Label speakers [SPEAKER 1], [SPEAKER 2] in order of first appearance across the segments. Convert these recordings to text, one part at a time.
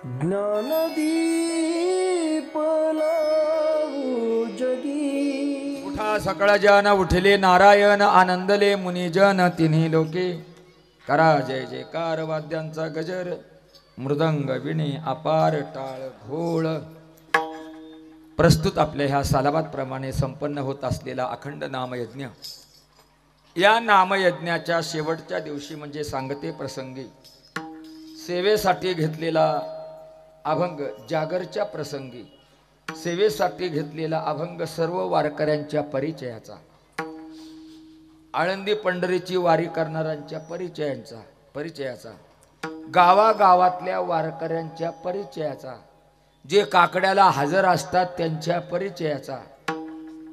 [SPEAKER 1] ज्ञानदीप लावू जगी।
[SPEAKER 2] उठा सकळ जन उठले नारायण आनंदले मुनिजन तिन्ही लोके। करा जय जयकार वाद्यांचा गजर मृदंग विणे अपार टाळ घोळ। प्रस्तुत आपल्या ह्या सालाबाद प्रमाणे संपन्न होत असलेला अखंड नामयज्ञ, या नामयज्ञाच्या शेवटच्या दिवशी म्हणजे सांगते प्रसंगी सेवेसाठी घेतलेला अभंग, जागरच्या प्रसंगी सेवेसाठी घेतलेला अभंग सर्व वारकऱ्यांच्या परिचयाचा, आळंदी पंढरीची वारी करणाऱ्यांच्या परिचयाचा, गावागावातल्या वारकऱ्यांच्या परिचयाचा, जे काकड्याला हजर असतात त्यांच्या परिचयाचा,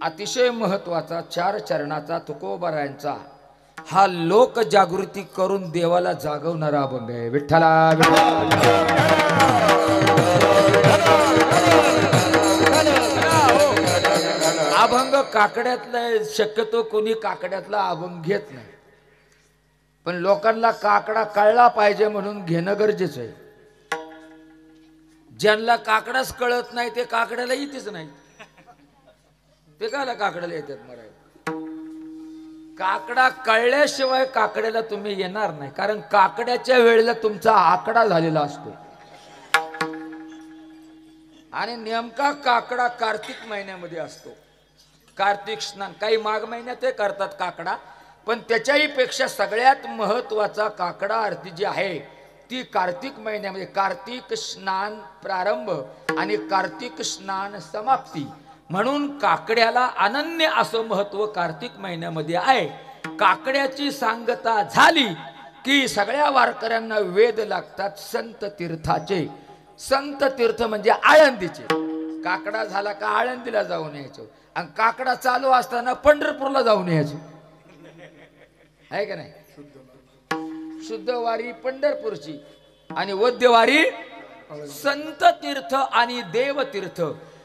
[SPEAKER 2] अतिशय महत्वाचा 4 चरणाचा तुकोबारायांचा हा लोक जागृती करून देवाला जागवणारा अभंग आहे. विठ्ठला अभंग काकड्यातला शक्यतो कोणी काकड्यातला अभंग घेत नाही, पण लोकांना काकडा कळला पाहिजे म्हणून घेणं गरजेचं आहे. ज्यांना काकडाच कळत नाही ते काकड्याला येतेच नाही, ते कायला काकड्याला येतात मराय. काकडा कळल्याशिवाय काकड्याला तुम्ही येणार नाही, कारण काकड्याच्या वेळेला तुमचा आकडा झालेला असतो. आणि नेमका काकडा कार्तिक महिन्यामध्ये असतो. कार्तिक स्नान काही माघ महिन्यात करतात काकडा, पण त्याच्याही पेक्षा सगळ्यात महत्वाचा काकडा आरती जी आहे ती कार्तिक महिन्यामध्ये, कार्तिक स्नान प्रारंभ आणि कार्तिक स्नान समाप्ती म्हणून काकड्याला अनन्य असं महत्व कार्तिक महिन्यामध्ये आहे. काकड्याची सांगता झाली की सगळ्या वारकऱ्यांना वेद लागतात संत तीर्थाचे. संत तीर्थ म्हणजे आळंदीचे. काकडा झाला का आळंदीला जाऊन यायचो, आणि काकडा चालू असताना पंढरपूरला जाऊन यायचो, आहे का नाही. शुद्ध वारी पंढरपूरची आणि वद्यवारी संत तीर्थ आणि देवतीर्थ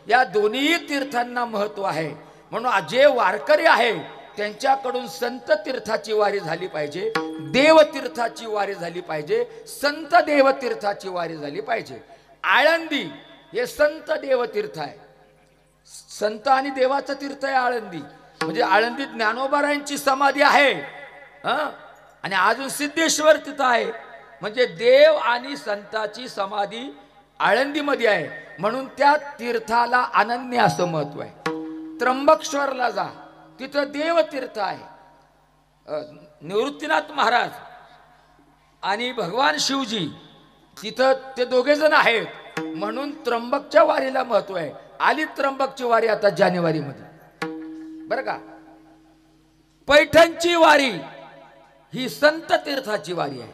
[SPEAKER 2] या दोन्ही तीर्थांना महत्व आहे. म्हणून जे वारकरी आहे त्यांच्याकडून संत तीर्थाची वारी झाली पाहिजे, देवतीर्थाची वारी झाली पाहिजे, संत देवतीर्थाची वारी झाली पाहिजे. आळंदी हे संत देवतीर्थ आहे, संत आणि देवाचं तीर्थ आहे आळंदी. म्हणजे आळंदीत ज्ञानोबारायांची समाधी आहे, आणि अजून सिद्धेश्वर तिथं आहे. म्हणजे देव आणि संताची समाधी आळंदीमध्ये आहे, म्हणून त्या तीर्थाला अनन्य असं महत्व आहे. त्र्यंबकेश्वरला जा, तिथं देवतीर्थ आहे. निवृत्तीनाथ महाराज आणि भगवान शिवजी तिथं ते दोघे जण आहेत, म्हणून त्र्यंबकच्या वारीला महत्व आहे. आली त्र्यंबकची वारी आता जानेवारीमध्ये, बरं का. पैठणची वारी ही संत तीर्थाची वारी आहे,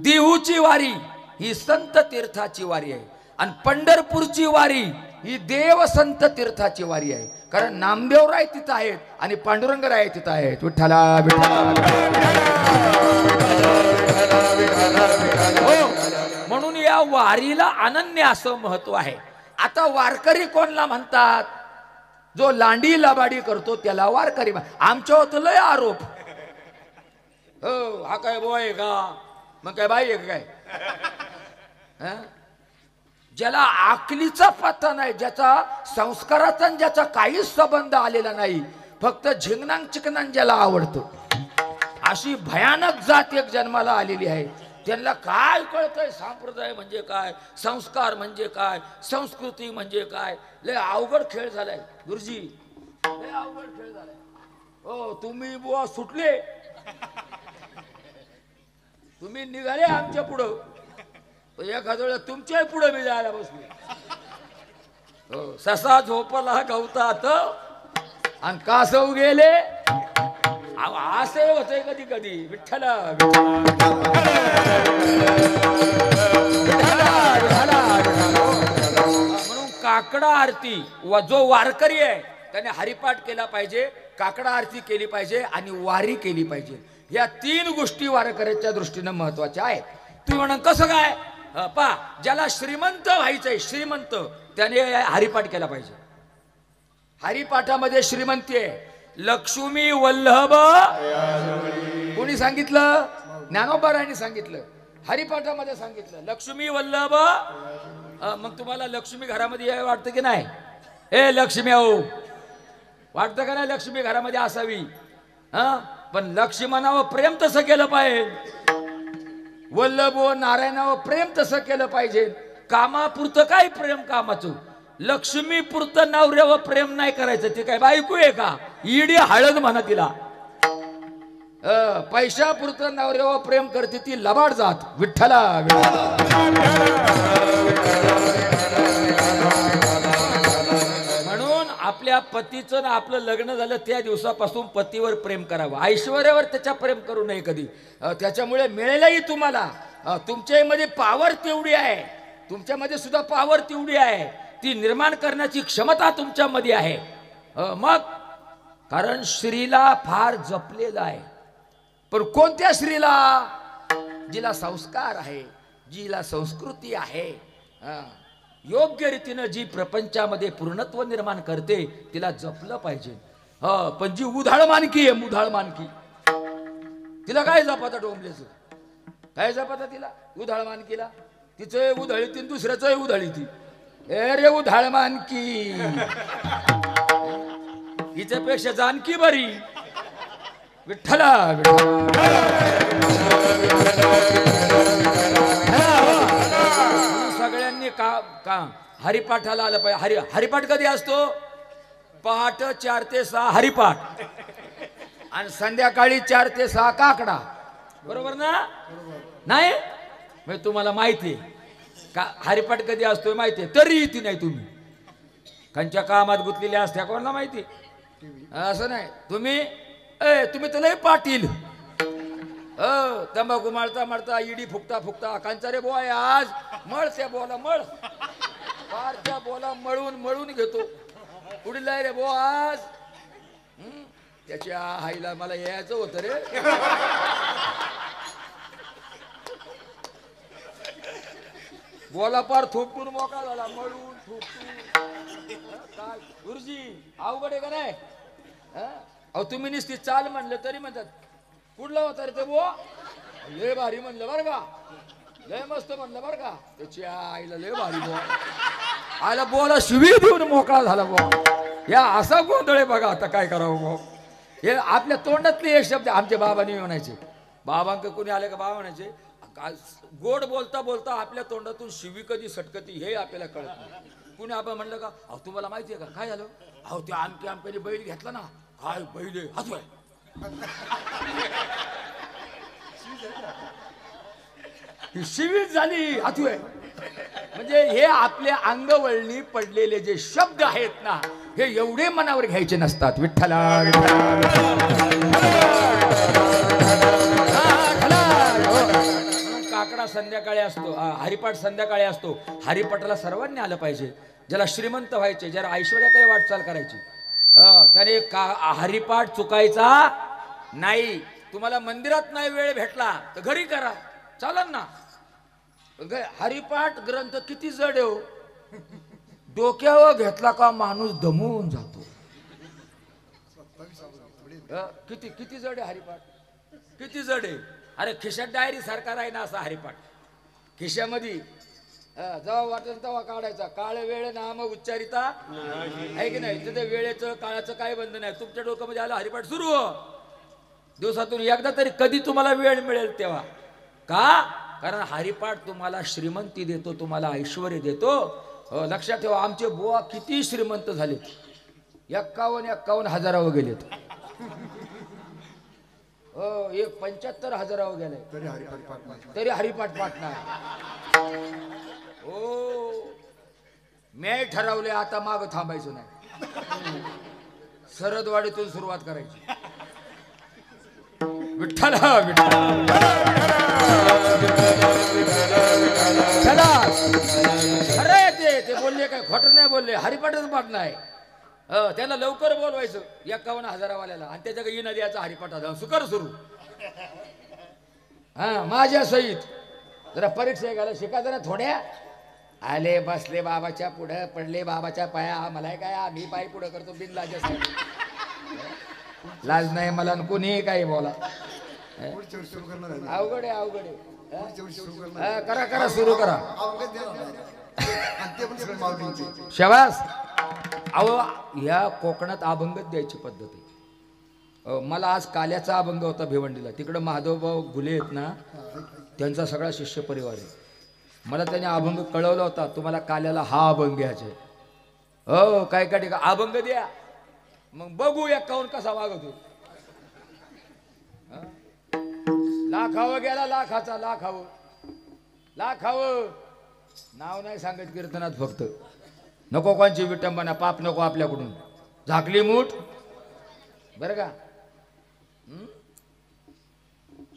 [SPEAKER 2] देहूची वारी ही संत तीर्थाची वारी आहे, आणि पंढरपूरची वारी ही देव संत तीर्थाची वारी आहे. कारण नामदेवराय तिथं आहेत आणि पांडुरंगराय तिथं आहेत. विठ्ठला म्हणून या वारीला अनन्य असं महत्व आहे. आता वारकरी कोणला म्हणतात? जो लांडी लबाडी करतो त्याला वारकरी. आमच्या होतं लय आरोप, हो हा काय बोय का, मग काय बाई आहे काय. ज्याला आकलीचा पत्ता नाही, ज्याचा संस्काराचा ज्याचा काहीच संबंध आलेला नाही, फक्त झिंगणांग चिकनांग ज्याला आवडतो, अशी भयानक जात एक जन्माला आलेली आहे. त्यांना काय कळतंय संप्रदाय म्हणजे काय, संस्कार म्हणजे काय, संस्कृती म्हणजे काय. लय अवघड खेळ झालाय गुरुजी, लय अवघड खेळ झालाय. हो तुम्ही बुवा सुटले, तुम्ही निघाले आमच्या पुढं, एखाद्या वेळेला तुमच्या पुढे मी जायला बसलो. हो ससा झोपला गवतात आणि कासव गेले, असे होते कधी कधी. विठ्ठला म्हणून काकडा आरती जो वारकरी आहे त्याने हरिपाठ केला पाहिजे, काकडा आरती केली पाहिजे आणि वारी केली पाहिजे. या 3 गोष्टी वारकऱ्याच्या दृष्टीने महत्वाच्या आहेत. तुम्ही म्हणा कसं काय, पा ज्याला श्रीमंत व्हायचंय, श्रीमंत त्याने हरिपाठ केला पाहिजे. हरिपाठामध्ये श्रीमंती आहे. लक्ष्मी वल्लभ कोणी सांगितलं? ज्ञानोबारायांनी सांगितलं. हरिपाठामध्ये सांगितलं लक्ष्मी वल्लभ. मग तुम्हाला लक्ष्मी घरामध्ये यावं वाटतं की नाही? ए लक्ष्मी आहो, वाटतं का नाही लक्ष्मी घरामध्ये असावी? पण लक्ष्मणावर प्रेम तसं केलं पाहिजे, वल्लभ व नारायणावर प्रेम तसं केलं पाहिजे. कामापुरतं काय प्रेम कामाचं, लक्ष्मी पुरतं नवऱ्यावर प्रेम नाही करायचं. ते काय बायको आहे का? इडी हळद म्हणा तिला. पैशापुरतं नवऱ्यावर प्रेम करते ती लबाड जात. विठ्ठला म्हणून आपल्या पतीचं ना आपलं लग्न झालं त्या दिवसापासून पतीवर प्रेम करावं, ऐश्वर्यावर त्याच्या प्रेम करू नये कधी. त्याच्यामुळे मिळेलही तुम्हाला. तुमच्यामध्ये पावर तेवढी आहे, तुमच्यामध्ये सुद्धा पावर तेवढी आहे, ती निर्माण करण्याची क्षमता तुमच्यामध्ये आहे. मग कारण स्त्रीला फार जपलेलं आहे. पण कोणत्या स्त्रीला? जिला संस्कार आहे, जिला संस्कृती आहे, योग्य रीतीनं जी प्रपंचामध्ये पूर्णत्व निर्माण करते तिला जपलं पाहिजे. पण जी उधाळ मानकी आहे, मुधाळ मानकी, तिला काय जपाता? डोंबल्याचं काय जपाता तिला? उधाळ मानकीला तिचं उधळी ती, दुसऱ्याचं उधळी ती. अरे उधाळ मानकी, हिच्यापेक्षा जानकी बरी. विठ्ठला सगळ्यांनी का हरिपाठाला आलं पाहिजे. हरिपाठ कधी असतो? पहाट 4 ते 6 हरिपाठ आणि संध्याकाळी 4 ते 6 काकडा. बरोबर ना? नाही म्हणजे तुम्हाला माहिती आहे का हरिपाठ कधी असतोय? माहिती आहे तरी येते नाही तुम्ही. kanच्या कामात गुंतलेल्या असत्या कोणाला माहिती? असं नाही. तुम्ही तर लय पाटील. तंबाखू माळता माळता, इडी फुकता फुकता, कांचा रे बोय आज मळ त्या बोला मळ, फार त्या बोला मळून मळून घेतो. पुढील रे बो आज. त्याच्या आईला मला यायचं होतं रे. बोला पार थोपटून मोकळा झाला, मळून थोपटून. काय गुरुजी अवघड आहे का नाही? अहो तुम्ही नुसती चाल म्हणलं तरी म्हणतात कुठला होता रे ते बो? लय भारी म्हणलं बरं का, लय मस्त म्हणलं बरं का. त्याच्या आईला लय भारी बो, आईला बोला शिवी देऊन मोकळा झाला बो. या असा गोंधळ आहे बघा. आता काय करावं बो? हे आपल्या तोंडातले एक शब्द आमच्या बाबांनी म्हणायचे. बाबांक कोणी आले का बाबा म्हणायचे गोड बोलता बोलता आपल्या तोंडातून शिवी कधी सटकती हे आपल्याला कळत नाही. कुणी आपण म्हणलं का अहो तुम्हाला माहिती आहे का काय झालं? अहो ते आमके आमच्याने बैल घेतला ना. काय बैल हसू ही शिवीच झाली हातू आहे. म्हणजे हे आपल्या अंगवळणी पडलेले जे शब्द आहेत ना हे एवढे मनावर घ्यायचे नसतात. विठ्ठला काकडा संध्याकाळी असतो, हरिपाठ संध्याकाळी असतो. हरिपाठाला सर्वांनी आलं पाहिजे. ज्याला श्रीमंत व्हायचे, ज्याला ऐश्वर्याकडे वाटचाल करायची, त्याने हरिपाठ चुकायचा नाही. तुम्हाला मंदिरात नाही वेळ भेटला तर घरी करा, चालन ना. हरिपाठ ग्रंथ किती जड आहे हो. डोक्यावर घेतला का माणूस दमून जातो. किती किती जड आहे हरिपाठ, किती जड आहे. अरे खिशात डायरी सारखा राही ना असा हरिपाठ. खिशामध्ये जेव्हा वाटेल तेव्हा काढायचा. काळ वेळ नाम उच्चारिता आहे की नाही. तिथे वेळेचं काळाचं काय बंधन आहे. तुमच्या डोक्यामध्ये आलं हरिपाठ सुरू दिवसातून एकदा तरी कधी तुम्हाला वेळ मिळेल तेव्हा. का? कारण हरिपाठ तुम्हाला श्रीमंती देतो, तुम्हाला ऐश्वर्य देतो. लक्षात ठेवा आमचे बुवा किती श्रीमंत झालेत. 51 हजारावर गेलेत. 75,000 गेले तरी हरिपाठ पाठ नाही. हो मी ठरवले आता माग थांबायचं नाही. सरदवाडीतून सुरुवात करायची. विठ्ठल खरं ते बोलले काय खोटं नाही बोलले. हरिपाठच पाठ नाही. त्याला लवकर बोलवायचं 51,000 वाल्याला आणि त्याच्या काही नद्याचा हरिपाठ सुकर सुरू. माझ्या सहित जरा परीक्षा घ्यायला शिका जरा थोड्या. आले बसले बाबाच्या पुढे, पडले बाबाच्या पाया. मला काय मी पाय पुढे करतो बिनलाज. लाज नाही मला कोणी काही बोला. अवघड आहे अवघड आहे. करा करा सुरू करा.
[SPEAKER 1] आणि ते पण सगळे माऊलींचे.
[SPEAKER 2] शाबास. अहो या कोकणात अभंगच द्यायची पद्धत आहे. मला आज काल्याचा अभंग होता भिवंडीला. तिकडं महादेवभाऊ घुले आहेत ना, त्यांचा सगळा शिष्य परिवार आहे. मला त्याने अभंग कळवला होता, तुम्हाला काल्याला हा अभंग घ्यायचा आहे. हो काय काय ठीक अभंग द्या, मग बघू एकावून कसा वागतो. लाखावं गेला लाखाचा, लाखावं नाव नाही सांगत कीर्तनात. फक्त नको कोणची विटंबना, पाप नको आपल्याकडून. झाकली मूठ बरं का.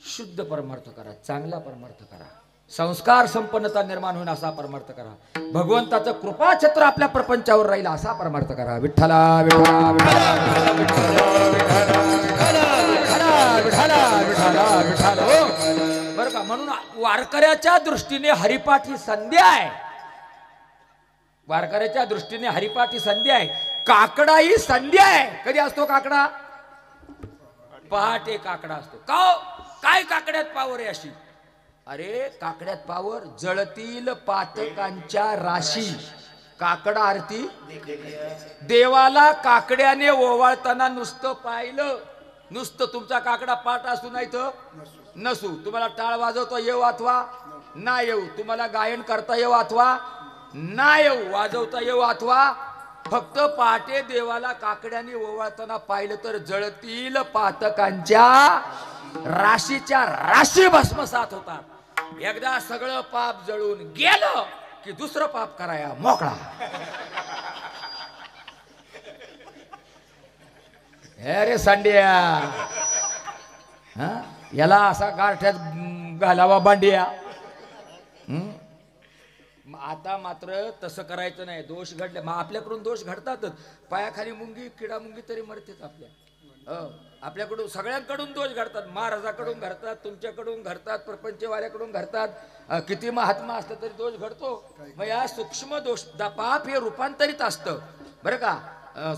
[SPEAKER 2] शुद्ध परमार्थ करा, चांगला परमार्थ करा, संस्कार संपन्नता निर्माण होईल असा परमार्थ करा. भगवंताचं कृपाछत्र आपल्या प्रपंचावर राहील असा परमार्थ करा. विठ्ठला विठ्ठला विठ्ठला विठ्ठला विठ्ठला. बरं का. म्हणून वारकऱ्याच्या दृष्टीने हरिपाठ ही संध्या आहे. वारकऱ्याच्या दृष्टीने हरिपाठ ही संध्या आहे. काकडा ही संध्या आहे. कधी असतो काकडा? पहाटे काकडा असतो. का काय काकड्यात पावर आहे अशी? अरे काकड्यात पावर, जळतील पातकांच्या राशी. काकडा आरती देवाला काकड्याने ओवाळताना नुसतं पाहिलं, नुसतं तुमचा काकडा पाठ असू नाही तर नसू, तुम्हाला टाळ वाजवता येऊ अथवा ना येऊ, तुम्हाला गायन करता येऊ अथवा ना येऊ, वाजवता येऊ अथवा फक्त पहाटे देवाला काकड्याने ओवाळताना पाहिलं तर जळतील पातकांच्या राशीच्या राशी भस्मसात होतात. एकदा सगळं पाप जळून गेलं की दुसरं पाप कराया मोकळा. अरे सांड्या, याला असा गारठ्यात घालावा बांडिया. आता मात्र तसं करायचं नाही. दोष घडले, मग आपल्याकडून दोष घडतातच. पायाखाली मुंगी किडा मुंगी तरी मरतेच आपल्या. आपल्याकडून सगळ्यांकडून दोष घडतात. महाराजाकडून घडतात, तुमच्याकडून घडतात, प्रपंचवाल्याकडून घडतात. किती महात्मा असलं तरी दोष घडतो. मग या सूक्ष्म दोष, पाप हे रूपांतरित असतं बरं का.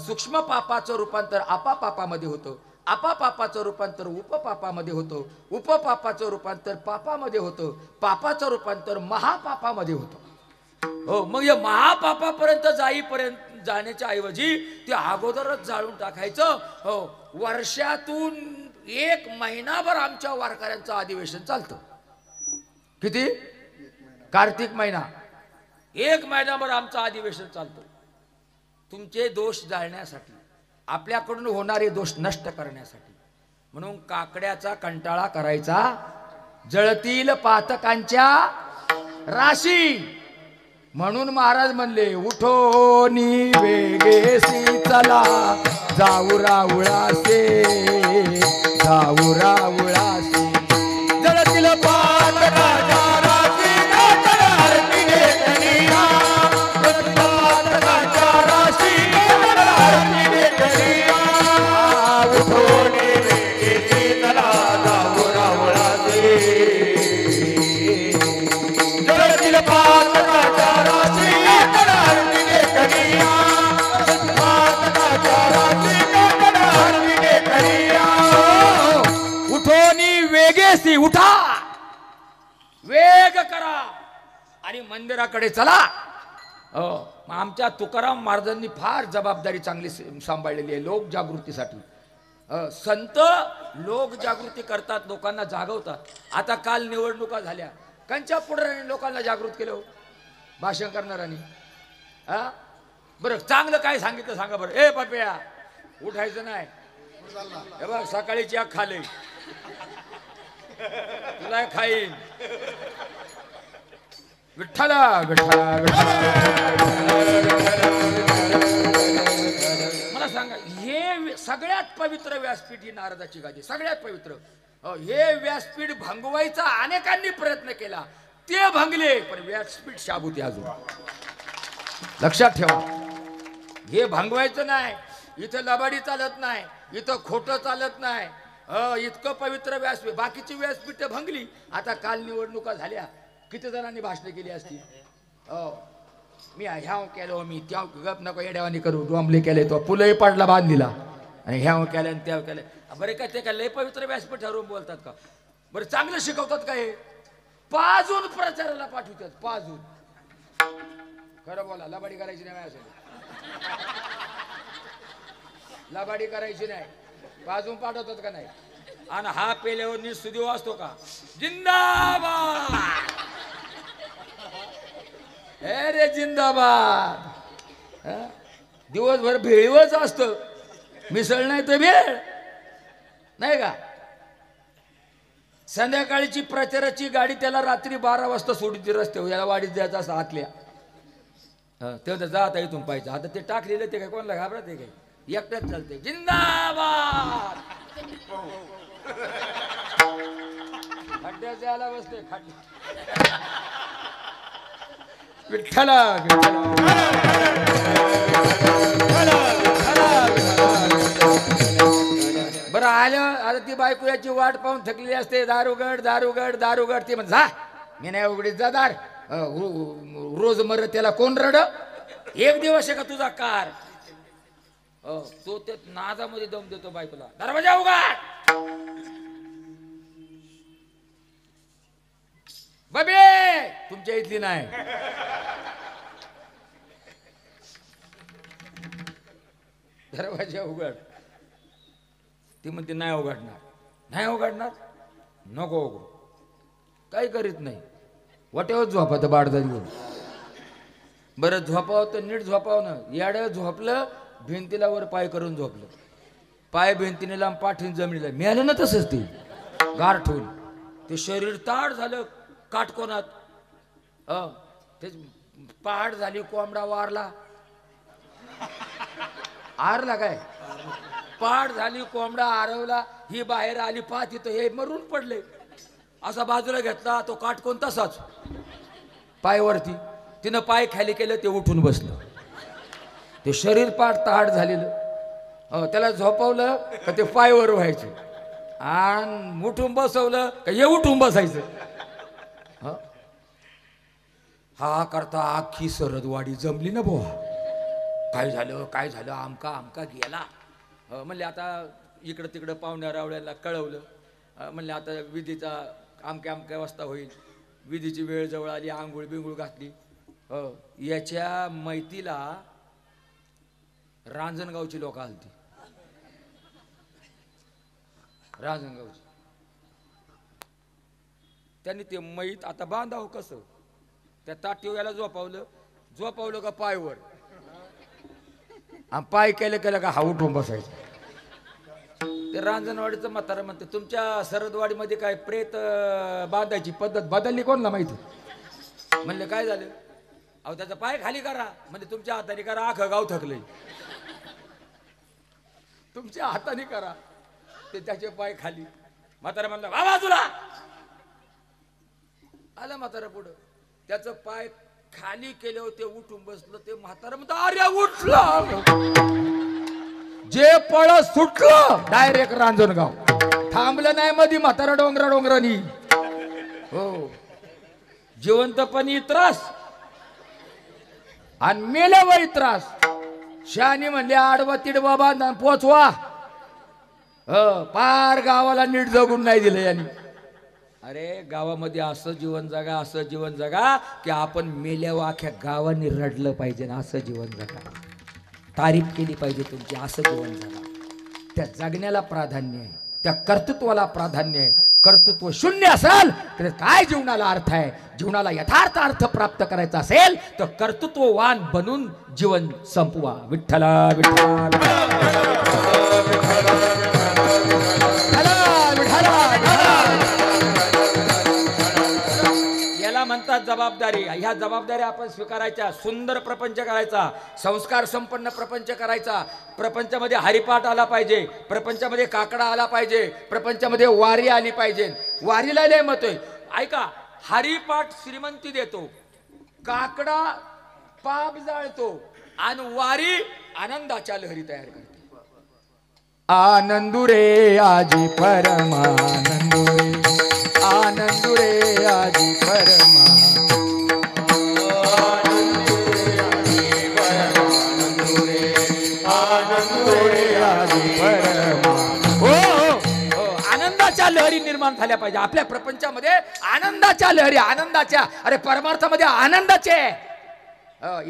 [SPEAKER 2] सूक्ष्म पापाचं रूपांतर आपापापामध्ये होतं, आपापापाचं रूपांतर उपपापामध्ये होतं, उपपापाचं रूपांतर पापामध्ये होतं, पापाचं रूपांतर महापापामध्ये होतं. हो, मग या महापापापर्यंत जाण्याच्या ऐवजी ते अगोदरच जाळून टाकायचं. हो, वर्षातून 1 महिनाभर आमच्या वारकऱ्यांचं अधिवेशन चालतं. किती? कार्तिक महिना 1 महिनाभर आमचं अधिवेशन चालतं. तुमचे दोष जाळण्यासाठी, आपल्याकडून होणारे दोष नष्ट करण्यासाठी. म्हणून काकड्याचा कंटाळा करायचा. जळतील पातकांच्या राशी. म्हणून महाराज म्हणले, उठोनी वेगेसी चला जाऊ रावळासे, जाऊ रावळासे. जळतील पातकांच्या राशी, आरती घेतलिया, पातकांच्या राशी, आरती घेतलिया. उठोनी वेगेसी चला जाऊ रावळासे, जळतील पातकांच्या वेगेसी. उठा, वेग करा आणि मंदिराकडे चला. आमच्या तुकाराम महाराजांनी फार जबाबदारी चांगली सांभाळलेली आहे लोक जागृतीसाठी. संत लोक जागृती करतात, लोकांना जागवतात. आता काल निवडणुका झाल्या, कंच्या पुढाऱ्यांनी लोकांना जागृत केलं, भाषण करणाऱ्यांनी. बरं चांगलं काय सांगितलं सांगा बरं. ए पाप्या, उठायचं नाही. हे बघ सकाळी चहा खाले, तुला खाईन. विठ्ठला विठ्ठला मला सांगा, हे सगळ्यात पवित्र व्यासपीठ ही नारदाची गादी, सगळ्यात पवित्र. हे व्यासपीठ भंगवायचा अनेकांनी प्रयत्न केला, ते भंगले, पण व्यासपीठ शाबूत अजून. लक्षात ठेवा, हे भांगवायचं नाही. इथं लबाडी चालत नाही, इथं खोटं चालत नाही. इतकं पवित्र व्यासपीठ. बाकीची व्यासपीठ भंगली. आता काल निवडणुका झाल्या, किती जणांनी भाषण केली असती. मी ह्याव केलं, मी त्या गप नको येड्यावानी करू, डोंबले केले, तो पुलही पडला बांधलीला, आणि ह्याव केलं आणि त्याव केलं. बरे काय ते काय लय पवित्र व्यासपीठ ठरवून बोलतात का? बरं चांगलं शिकवतात का? हे पाजून प्रचाराला पाठवतात, पाजून. खरं बोला, लबाडी करायची नाही असेल, लबाडी करायची नाही, पाजून पाठवतात का नाही. आणि हा पेल्यावर निस्तुदी वाचतो का, जिंदाबाद, हे रे जिंदाबाद. दिवसभर भेळीवच असतं, मिसळ नाही तर भेळ नाही का. संध्याकाळची प्रचाराची गाडी त्याला रात्री 12 वाजता सोडीची रस्त्यावर, याला वाडीत जायचं असं आतल्या. तेव्हा जाता इथून पाहिजे. आता ते टाकलेलं ते काय कोणाला घाबरत आहे काय, एकट्याच चालते. जिंदाबाद, खड्ड्यात जायला बसते, खड्डे. विठ्ठला बरं आलं. आता ती बायको याची वाट पाहून थकलेली असते. दारुगड दारुगड दारुगड. ती म्हण जा, मी नाही उघडीत जा दार. रोज मर त्याला कोण रड. एक दिवस आहे का तुझा कार. तो त्या नादामध्ये दम देतो बायकोला, दरवाजा उघड. बाबे तुमच्या इथली नाही. दरवाजा उघड. ती म्हणते नाही उघडणार, नाही उघडणार, नको उघडू. काही करीत नाही, वाटेवर झोपत बाडदा घेऊन. बरं झोपावं तर नीट झोपावं ना. याडं झोपलं, भिंतीला वर पाय करून झोपलं. पाय भिंतीने लांब, पाठीने जमिनीला. मिळालं ना तसंच ते गार ठेवून. ते शरीर ताड झालं काटकोनात. ते पहाड झाली, कोंबडा वारला. आरला काय, पहाड झाली, कोंबडा आरवला. ही बाहेर आली, पाहती तर हे मरून पडले. असा बाजूला घेतला, तो काटकोन तसाच पायवरती. तिनं पाय खाली केलं, ते उठून बसलं. ते शरीर पाठ ताड झालेलं. त्याला झोपवलं का ते पायवर व्हायचे, आणि उठून बसवलं का हे उठून बसायचं. हा करता अख्खी सरदवाडी जमली ना बुवा. काय झालं काय झालं, आमका आमका गेला. म्हणले आता इकडं तिकडं पाहुण्या रावळ्याला कळवलं. म्हणले आता विधीचा आमक्या आमक्या वाजता होईल. विधीची वेळ जवळ आली, आंघोळ बिंगुळ घातली. याच्या मैतीला रांजणगावची लोक आलती. रांजणगावची. त्यांनी ते मैत आता बांधावं कसं. त्या ताटीव याला झोपावलं का पायवर, आणि पाय केलं केलं का हा उठून बसायचं. ते रांजणवाडीचं म्हातारं म्हणते, तुमच्या सरदवाडीमध्ये काय प्रेत बांधायची पद्धत बदलली कोणला माहिती. म्हणले काय झालं. अहो त्याचा पाय खाली करा. म्हणजे तुमच्या हाताने करा, आखं गाव थकलंय. तुमच्या हाताने करा. ते त्याचे पाय खाली. म्हातारा म्हणलं बाबा तुला. आलं म्हातारा पुढं. त्याचं पाय खाली केल्यावर ते उठून बसलं. ते म्हातारा म्हणतं अरे उठलं. जे पळ सुटलं डायरेक्ट रांजणगाव. थांबलं नाही मध्ये म्हातारा डोंगरानी. हो, जिवंतपणी त्रास आणि मेल्यावरही त्रास. शहाणी म्हणले आडवा तिडवा बांधा पोचवा. पार गावाला नीट जगून नाही दिलं यांनी. अरे गावामध्ये असं जीवन जगा, असं जीवन जगा की आपण मेल्यावर अख्ख्या गावाने रडलं पाहिजे ना. असं जीवन जगा, तारीफ केली पाहिजे तुमची. असं जीवन जगा. त्या जगण्याला प्राधान्य आहे, त्या कर्तृत्वाला प्राधान्य आहे. कर्तृत्व शून्य असेल तर काय जीवनाला अर्थ आहे. जीवनाला यथार्थ अर्थ प्राप्त करायचा असेल तर कर्तृत्ववान बनून जीवन संपवा. विठ्ठला विठ्ठला याला म्हणतात जबाबदारी. ह्या जबाबदाऱ्या आपण स्वीकारायच्या. सुंदर प्रपंच करायचा, संस्कार संपन्न प्रपंच करायचा. प्रपंचामध्ये हरिपाठ आला पाहिजे, प्रपंचामध्ये काकडा आला पाहिजे, प्रपंचामध्ये वारी आली पाहिजे. वारीला लय मत आहे. ऐका, हरिपाठ श्रीमंती देतो, काकडा पाप जाळतो, आणि वारी आनंदाच्या लहरी तयार करते. आनंदू रे आजी परमानंदू रे, आनंदू रे आजी परमा. आनंदाच्या लहरी निर्माण झाल्या पाहिजे आपल्या प्रपंचामध्ये. आनंदाच्या लहरी, आनंदाच्या, अरे परमार्थामध्ये आनंदाचे.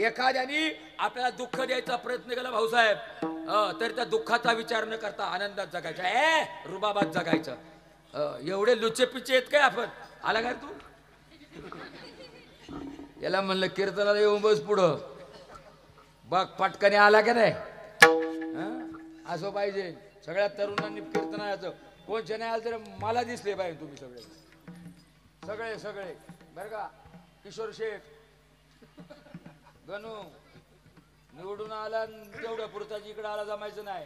[SPEAKER 2] एखाद्याने आपल्याला दुःख द्यायचा प्रयत्न केला भाऊसाहेब, तर त्या दुःखाचा विचार न करता आनंदात जगायचा, रुबाबात जगायचं. एवढे लुचे पिचे आहेत काय आपण? आला काय तू? याला म्हणलं कीर्तनाला येऊन बस पुढं बघ, पटकने आला का नाही? असं पाहिजे सगळ्या तरुणांनी कीर्तनाचं. कोणच्या नाही आलं तर मला दिसले पाहिजे तुम्ही सगळे सगळे सगळे बरं का. किशोर शेठ, गणू निवडून आला तेवढ्या पुरताच इकडे आला जमायचं नाही.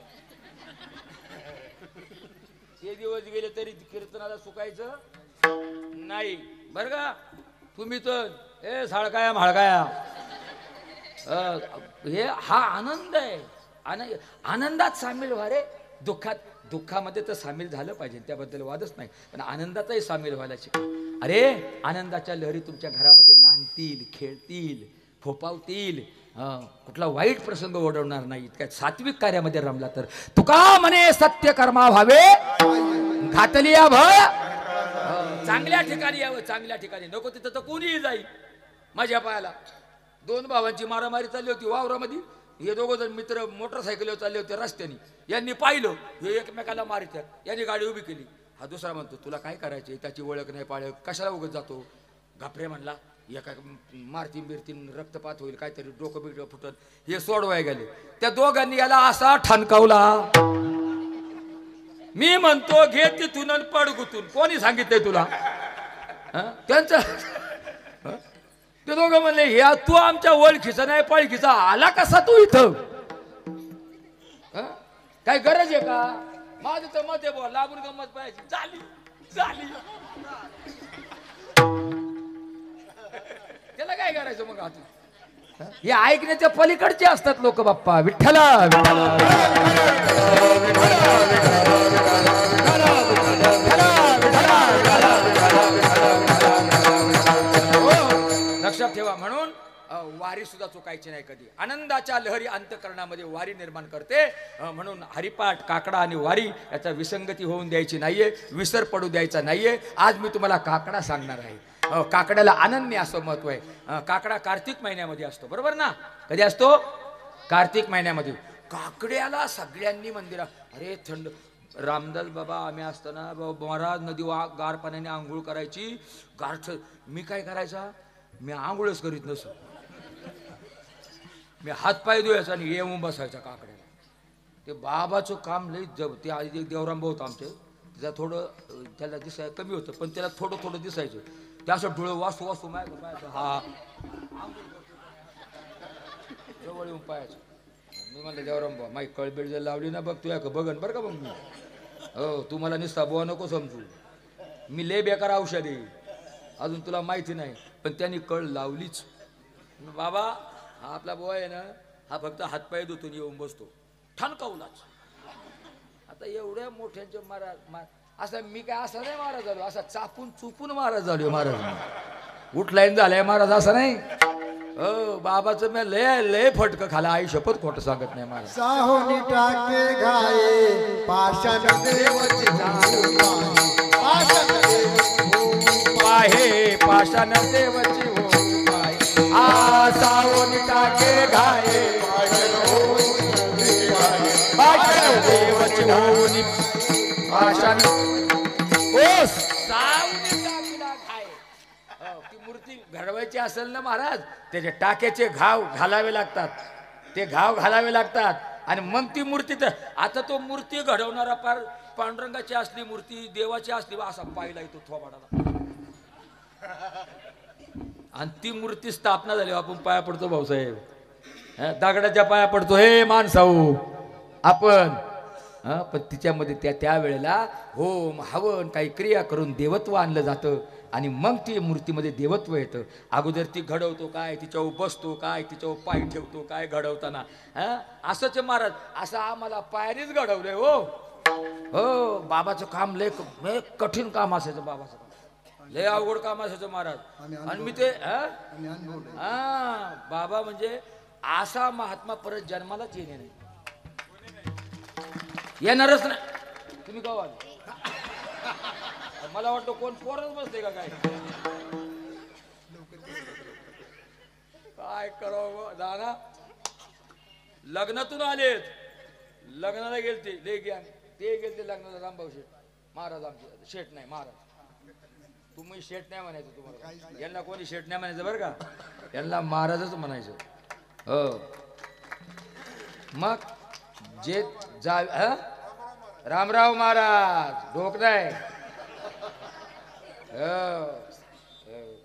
[SPEAKER 2] ते दिवस गेले तरी कीर्तनाला सुकायचं नाही बरं का. तुम्ही तर साळकाया म्हाळकाया. हे हा आनंद आहे. आनंदात सामील व्हा रे. दुःखामध्ये तर सामील झालं पाहिजे, त्याबद्दल वादच नाही, पण आनंदातही सामील व्हायला शिका. अरे आनंदाच्या लहरी तुमच्या घरामध्ये नांदतील, खेळतील, फोपावतील. कुठला वाईट प्रसंग ओढवणार नाही. इतक्या सात्विक कार्यामध्ये रमला तर. तुका म्हणे सत्य कर्मा व्हावे घातली या भय. चांगल्या ठिकाणी यावं, चांगल्या ठिकाणी. नको तिथं तर कोणीही जाईल. माझ्या पायाला 2 भावांची मारामारी चालली होती वावरामध्ये. हे दोघं जण मित्र मोटरसायकलीवर चालले होते रस्त्याने. यांनी पाहिलं हे एकमेकाला मारितात. यांनी गाडी उभी केली. हा दुसरा म्हणतो तुला काय करायचे, त्याची ओळख नाही पाळख, कशाला उगत जातो. घापरे म्हणला एका मारतीन बिरतीन रक्तपात होईल, काहीतरी डोकं बिडकं फुटत. हे सोडवाय गेले. त्या दोघांनी याला असा ठणकावला. मी म्हणतो घे तिथून पड गुतून. कोणी सांगितलंय तुला? त्यांचं ते दोघं म्हणले हे तू आमच्या ओळखीचा नाही पळखीचा आला कसा तू इथं? काय गरज आहे का? माझं तर मत आहे बुवा, लांबून गंमत पाहिजे. झाली झाली. त्याला काय करायचं मग? आता हे ऐकण्याच्या पलीकडचे असतात लोक बाप्पा. विठ्ठला लक्षात ठेवा. म्हणून वारी सुद्धा चुकायची नाही कधी. आनंदाच्या लहरी अंतःकरणामध्ये वारी निर्माण करते. म्हणून हरिपाठ, काकडा आणि वारी याचा विसंगती होऊन द्यायची नाहीये, विसर पडू द्यायचा नाहीये. आज मी तुम्हाला काकडा सांगणार आहे. काकड्याला अनन्य असं महत्व आहे. काकडा कार्तिक महिन्यामध्ये असतो, बरोबर ना? कधी असतो? कार्तिक महिन्यामध्ये. काकड्याला सगळ्यांनी मंदिरात, अरे थंड रामदास बाबा आम्ही असताना महाराज नदी गार पाण्याने आंघोळ करायची. गारठ मी काय करायचा, मी आंघोळच करीत नसो. मी हात पाय धुयाचा आणि येऊन बसायचा काकड्याला. ते बाबाचं काम लई जब. ते आधी एक देवराम भाऊ होता आमचे, त्याला थोडं त्याला दिसाय कमी होतं, पण त्याला थोडं थोडं दिसायचं. त्या असं डोळे वासू वासू मायचं हा जवळ येऊन पाहायचं. मी म्हणलं देवराम भाऊ माई कळबेळ जर लावली ना बघ तुया का बघन बरं का मग मी. हो तू मला निसता बुवा नको समजू, मी लय बेकार औषध आहे, अजून तुला माहिती नाही. पण त्यांनी कळ लावलीच. बाबा हा आपला बुवा आहे ना, हा फक्त हातपाय धुतून येऊन बसतो. ठणकावलाच. आता एवढ्या मोठ्यांच्या महाराज असं मी काय असं नाही महाराज झालो, असा चापून चुपून महाराज झालो महाराज. उठलाईन झालाय महाराज असं नाही. हो बाबाचं मी लय लय फटकं खाला. आई शपथ खोटं सांगत नाही महाराज.
[SPEAKER 1] साहोनी टाके घाये पाषाण देवची
[SPEAKER 2] पाहे पाषाण देवची हो पाहे. आ साहोनी टाके घाये पाषाण देवची होनी पाषाण ओ सावनी टाकीला घाय. ती मूर्ती घडवायची असेल ना महाराज, त्याचे टाक्याचे घाव घालावे लागतात. ते घाव घालावे लागतात आणि मग ती मूर्ती. तर आता तो मूर्ती घडवणारा पार पांडुरंगाची असली मूर्ती, देवाची असली असा पाहिला येतो थोबाडाला. आणि ती मूर्ती स्थापना झाली, आपण पाया पडतो भाऊसाहेब, दगडाच्या पाया पडतो. हे माणसाऊ आपण पण तिच्यामध्ये त्यावेळेला होम हवन काही क्रिया करून देवत्व आणलं जातं आणि मग ती मूर्तीमध्ये देवत्व येतं. अगोदर ती घडवतो काय, तिच्यावर बसतो काय, तिच्यावर पाय ठेवतो काय घडवताना. असंच महाराज असं आम्हाला पायानेच घडवलंय. हो हो बाबाचं काम लय कठीण काम असायचं. बाबाचं काम लय अवघड काम असायचं महाराज. आणि मी ते बाबा म्हणजे असा महात्मा परत जन्मालाच येणे नाही, येणारच नाही. तुम्ही का मला वाटतं कोण पोरच बसते का काय काय करावं दादा लग्नातून आलेत लग्नाला गेलते ले घ्या ते गेलते लग्नाला रामभाऊ शेठ महाराज आमचे शेठ नाही महाराज तुम्ही शेठ नाही म्हणायचं तुम्हाला यांना कोणी शेठ नाही म्हणायचं बरं का यांना महाराजच म्हणायचं हो मग जे जा रामराव महाराज ढोक नाही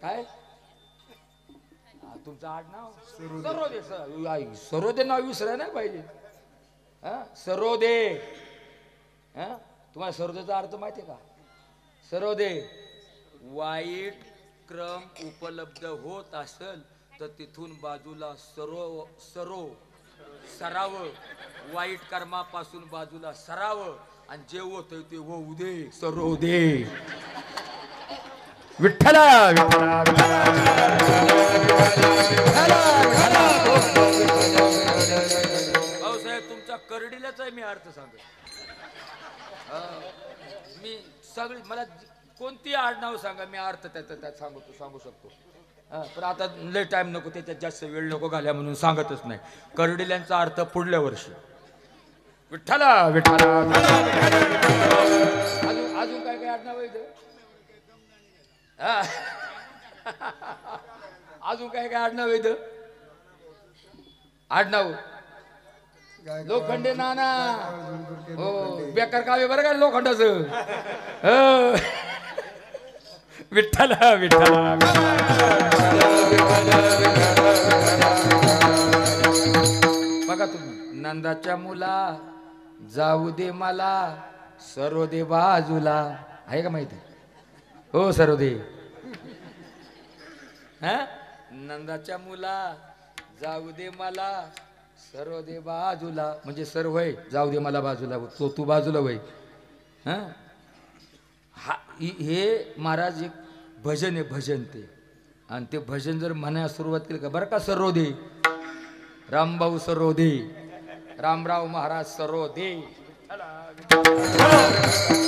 [SPEAKER 2] काय तुमचं आडनाव सरोदे सरोदे नाव विसराय नाही पाहिजे सरोदे तुम्हाला सरोदेचा अर्थ माहितीये का सरोदे वाईट क्रम उपलब्ध होत असेल तर तिथून बाजूला सराव वाईट कर्मापासून बाजूला सराव आणि जे होत ते होऊ दे सरोदे विठ्ठला भाऊसाहेब तुमचा करडीलाच आहे मी अर्थ सांगतो मी सगळी मला कोणती आडनाव सांगा मी अर्थ त्यात सांगू शकतो पण आता लय टाइम नको त्याच्यात जास्त वेळ नको घाल्या म्हणून सांगतच नाही करडिल्यांचा अर्थ पुढल्या वर्षी विठ्ठला विठ्ठला अजून काय काय आडनाव आहे अजून काय काय आडनाव आहे आडनाव लोखंडे नाना हो बेकार काव्य बरं का लोखंडाचं विठ्ठला विठ्ठला बघा तुम्ही नंदाच्या मुला जाऊ दे मला सरोदे बाजूला आहे का माहिती हो सरोदे नंदाच्या मुला जाऊ दे मला सरोदे बाजूला म्हणजे सर्व आहे जाऊ दे मला बाजूला तू बाजूला वय हे महाराज एक भजन आहे भजन ते आणि ते भजन जर म्हणायला सुरुवात केली का बरं का सरोदे रामभाऊ सरोदे रामराव महाराज सरोदे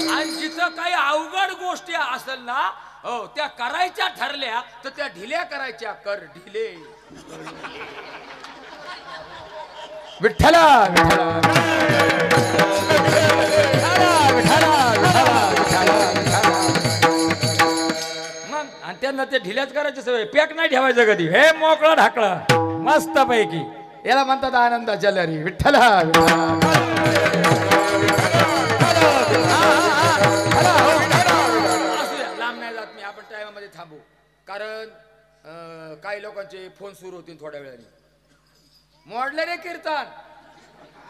[SPEAKER 2] आणि जिथं काही अवघड गोष्टी असेल ना हो त्या करायच्या ठरल्या तर त्या ढिल्या करायच्या कर ढिले विठ्ठला मग आणि त्यांना ते ढिल्याच करायचे सवय पॅक नाही ठेवायचं कधी हे मोकळा ढाकळा मस्त पैकी याला म्हणतात आनंदाच्या लहरी विठ्ठला लांब नाही जात मी आपण टायमामध्ये थांबू कारण काही लोकांचे फोन सुरू होतील थोड्या वेळाने मोडलं रे कीर्तन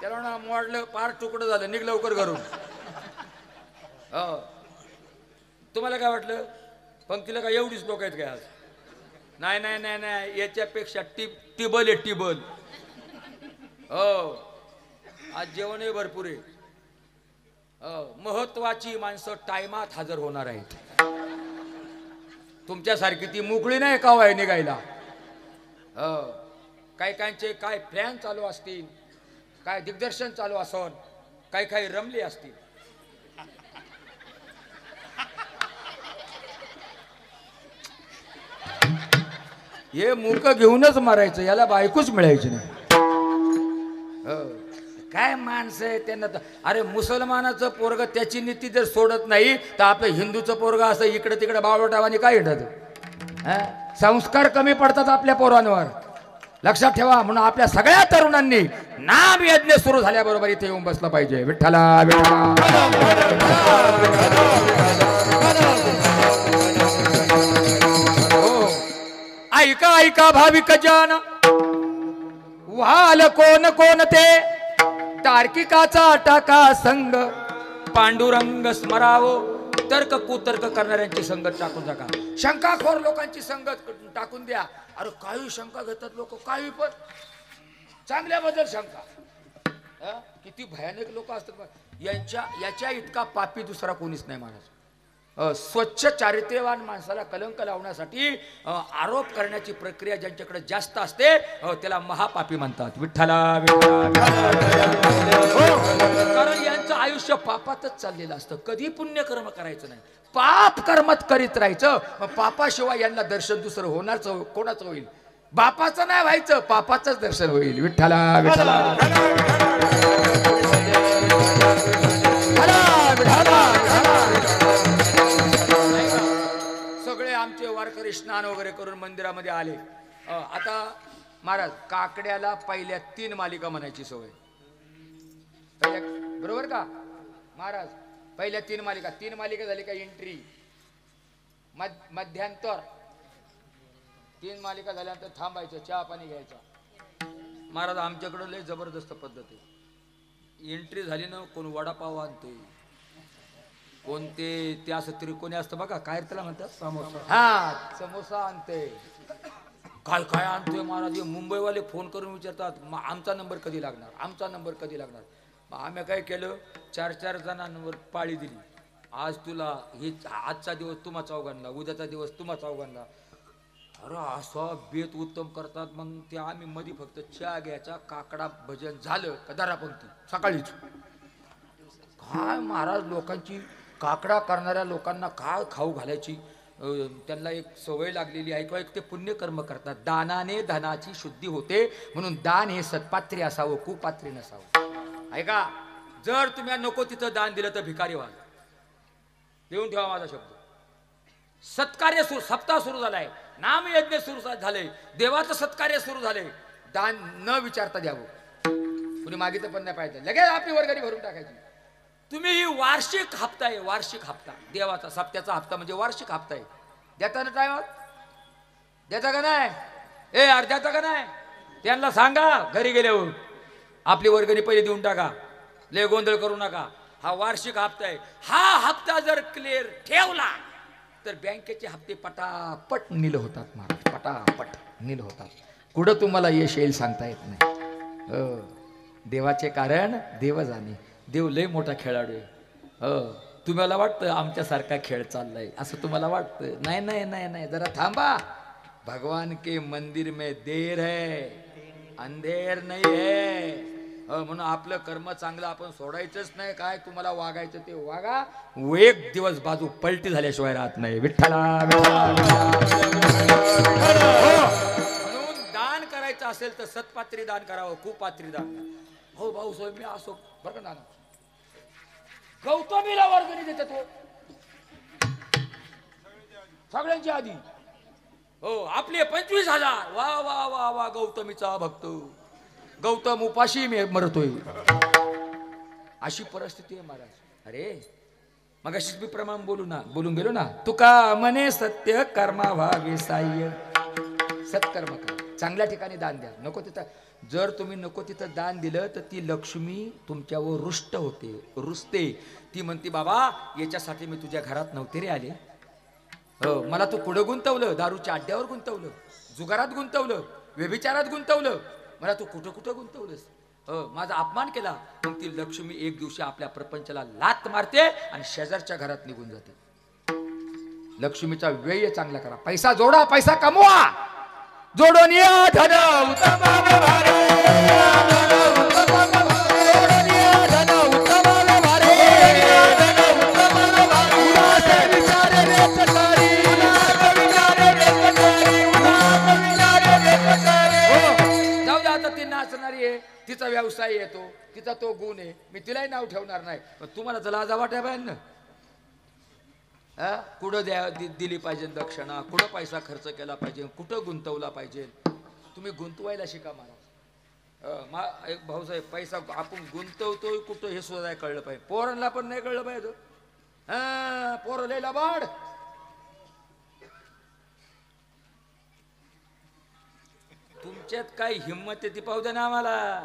[SPEAKER 2] त्याला ना मोडलं पार तुकडं झालं निघ लवकर घरून तुम्हाला काय वाटलं पंक्तीला काय एवढीच लोक आहेत काय आज नाही नाही नाही नाही याच्यापेक्षा टिबल आहे टिबल हो आज जेवणही भरपूर आहे महत्वाची माणसं टायमात हजर होणार आहेत तुमच्यासारखी ती मोकळी नाही का आहे निघायला काही काहींचे काय प्लॅन चालू असतील काय दिग्दर्शन चालू असन काही काही रमले असतील हे मूर्ख घेऊनच मारायचं याला बायकोच मिळायची नाही काय माणसं आहे त्यांना अरे मुसलमानाचं पोरग त्याची नीती जर सोडत नाही तर आपलं हिंदूचं पोरग असं इकडे तिकडे बावटावानी काय येतात संस्कार कमी पडतात आपल्या पोरांवर लक्षात ठेवा म्हणून आपल्या सगळ्या तरुणांनी नाम यज्ञ सुरू झाल्याबरोबर इथे येऊन बसलं पाहिजे विठ्ठला ऐका ऐका भाविक जन व्हाल कोण कोण ते तार्किकाचा टाका संग पांडुरंग स्मरावो तर्क कुतर्क करणाऱ्यांची संगत टाकून टाका शंकाखोर लोकांची संगत टाकून द्या अरे काही शंका घेतात लोक काही पण चांगल्याबद्दल शंका किती भयानक लोक असतात याच्या इतका पापी दुसरा कोणीच नाही माणूस स्वच्छ चारित्र्यवान माणसाला कलंक लावण्यासाठी आरोप करण्याची प्रक्रिया ज्यांच्याकडे जास्त असते त्याला महापापी म्हणतात. विठ्ठला कारण यांचं आयुष्य पापातच चाललेलं असतं. कधी पुण्यकर्म करायचं नाही, पाप कर्मच करीत राहायचं. पापाशिवाय यांना दर्शन दुसरं होणारच कोणाचं होईल? बापाचं नाही व्हायचं, पापाचंच दर्शन होईल. विठ्ठला विठ्ठला सगळे आमचे वारकरी स्नान वगैरे करून मंदिरामध्ये आले. आता महाराज काकड्याला पहिल्या 3 मालिका म्हणायची सवय. बरोबर का महाराज? पहिल्या 3 मालिका झाली का एंट्री, मध्यांतर. 3 मालिका झाल्यानंतर थांबायचं, चहा पाणी घ्यायचा. महाराज आमच्याकडं लय जबरदस्त पद्धत आहे. एंट्री झाली ना, कोण वडापाव आणते, कोणते ते असं त्रिकोणी असतं बघा, काय त्याला म्हणतात, समोसा. हा समोसा आणते, काय काय आणतोय महाराज. मुंबईवाले फोन करून विचारतात आमचा नंबर कधी लागणार, आमचा नंबर कधी लागणार. आम्ही काय केलं, 4-4 जणांवर पाळी दिली. आज तुला हे, आजचा दिवस तुम्हा चौघांना, उद्याचा दिवस तुम्हा चौघांना. अरे असं बेत उत्तम करतात. मग ते आम्ही मध्ये फक्त चहा घ्यायचा, काकडा भजन झालं का दरापंक्ती सकाळीच. काय महाराज लोकांची, काकडा करणाऱ्या लोकांना काय खाऊ घालायची त्यांना एक सवय लागलेली आहे किंवा एक ते पुण्यकर्म करतात. दानाने धनाची शुद्धी होते, म्हणून दान हे सत्पात्री असावं, कुपात्री नसावं. ऐका, जर तुम्ही नको तिथं दान दिलं तर भिकारी व्हाल. देऊन ठेवा माझा शब्द. सत्कार्य सप्ताह सुरू झालाय, नामयज्ञ सुरू झाले, देवाचं सत्कार्य सुरू झाले. दान न विचारता द्यावं. कुणी मागितलं पण नाही पाहिजे, लगेच आपली वर्गणी भरून टाकायची. तुम्ही ही वार्षिक हप्ता आहे, वार्षिक हप्ता देवाचा. सप्त्याचा हप्ता म्हणजे वार्षिक हप्ता आहे. देता ना टाइम द्याचा का नाही? अर्ध्याचा का नाही? त्यांना सांगा घरी गेल्यावर आपली वर्गणी पहिले देऊन टाका, लय गोंधळ करू नका. हा वार्षिक हप्ता आहे. हा हप्ता जर क्लिअर ठेवला तर बँकेचे हप्ते पटापट नील होतात महाराज, पटापट नील होतात. कुठं तुम्हाला यश येईल सांगता येत नाही. देवाचे कारण देव जाणे. देव लय मोठा खेळाडू आहे. तुम्हाला वाटतं आमच्यासारखा खेळ चाललाय असं तुम्हाला वाटतं? नाही नाही नाही नाही, जरा थांबा. भगवान के मंदिर में देर है, अंधेर नाही है. म्हणून आपलं कर्म चांगलं आपण सोडायचंच नाही. काय तुम्हाला वागायचं ते वागा, एक दिवस बाजू पलटी झाल्याशिवाय राहत नाही. विठ्ठला म्हणून दान करायचं असेल तर सत्पात्री दान करावं, कुपात्री दान. हो भाऊसाहेब मी असो बरं का नाना, गौतमीला वर्गणी देते तो सगळ्यांच्या आधी. हो आपले 25,000. वा वा वा वा, गौतमीचा भक्त. गौतम उपाशी मी मरतोय, अशी परिस्थिती आहे महाराज. अरे मग अशीच मी प्रमाण बोलून गेलो ना. तुका म्हणे सत्य कर्मा व्हावे साह्य. सत्कर्म करा, चांगल्या ठिकाणी दान द्या. नको तिथं, जर तुम्ही नको तिथं दान दिलं तर ती लक्ष्मी तुमच्यावर रुष्ट होते, रुसते. ती म्हणते बाबा याच्यासाठी मी तुझ्या घरात नव्हते रे आले. मला तू पुढं गुंतवलं, दारूच्या अड्ड्यावर गुंतवलं, जुगारात गुंतवलं, व्यभिचारात गुंतवलं, मला तू कुठं कुठं गुंतवलंस, माझा अपमान केला. मग ती लक्ष्मी एक दिवशी आपल्या प्रपंचाला लात मारते आणि शेजारच्या घरात निघून जाते. लक्ष्मीचा व्यय चांगला करा, पैसा जोडा, पैसा कमवा, जोडून या धन उत्तम तिचा व्यवसाय येतो, तिचा तो गुण आहे. मी तिलाही नाव ठेवणार नाही, पण तुम्हाला तर लाजा वाटाय पाहिजे ना. कुठं दिली पाहिजे दक्षिणा, कुठं पैसा खर्च केला पाहिजे, कुठं गुंतवला पाहिजे. तुम्ही गुंतवायला शिका महाराज. एक भाऊसाहेब, पैसा आपण गुंतवतोय कुठं हे सुद्धा कळलं पाहिजे. पोरांना पण नाही कळलं पाहिजे. पोरं लय लबाड. तुमच्यात काही हिंमत आहे ती पाहू द्या ना आम्हाला.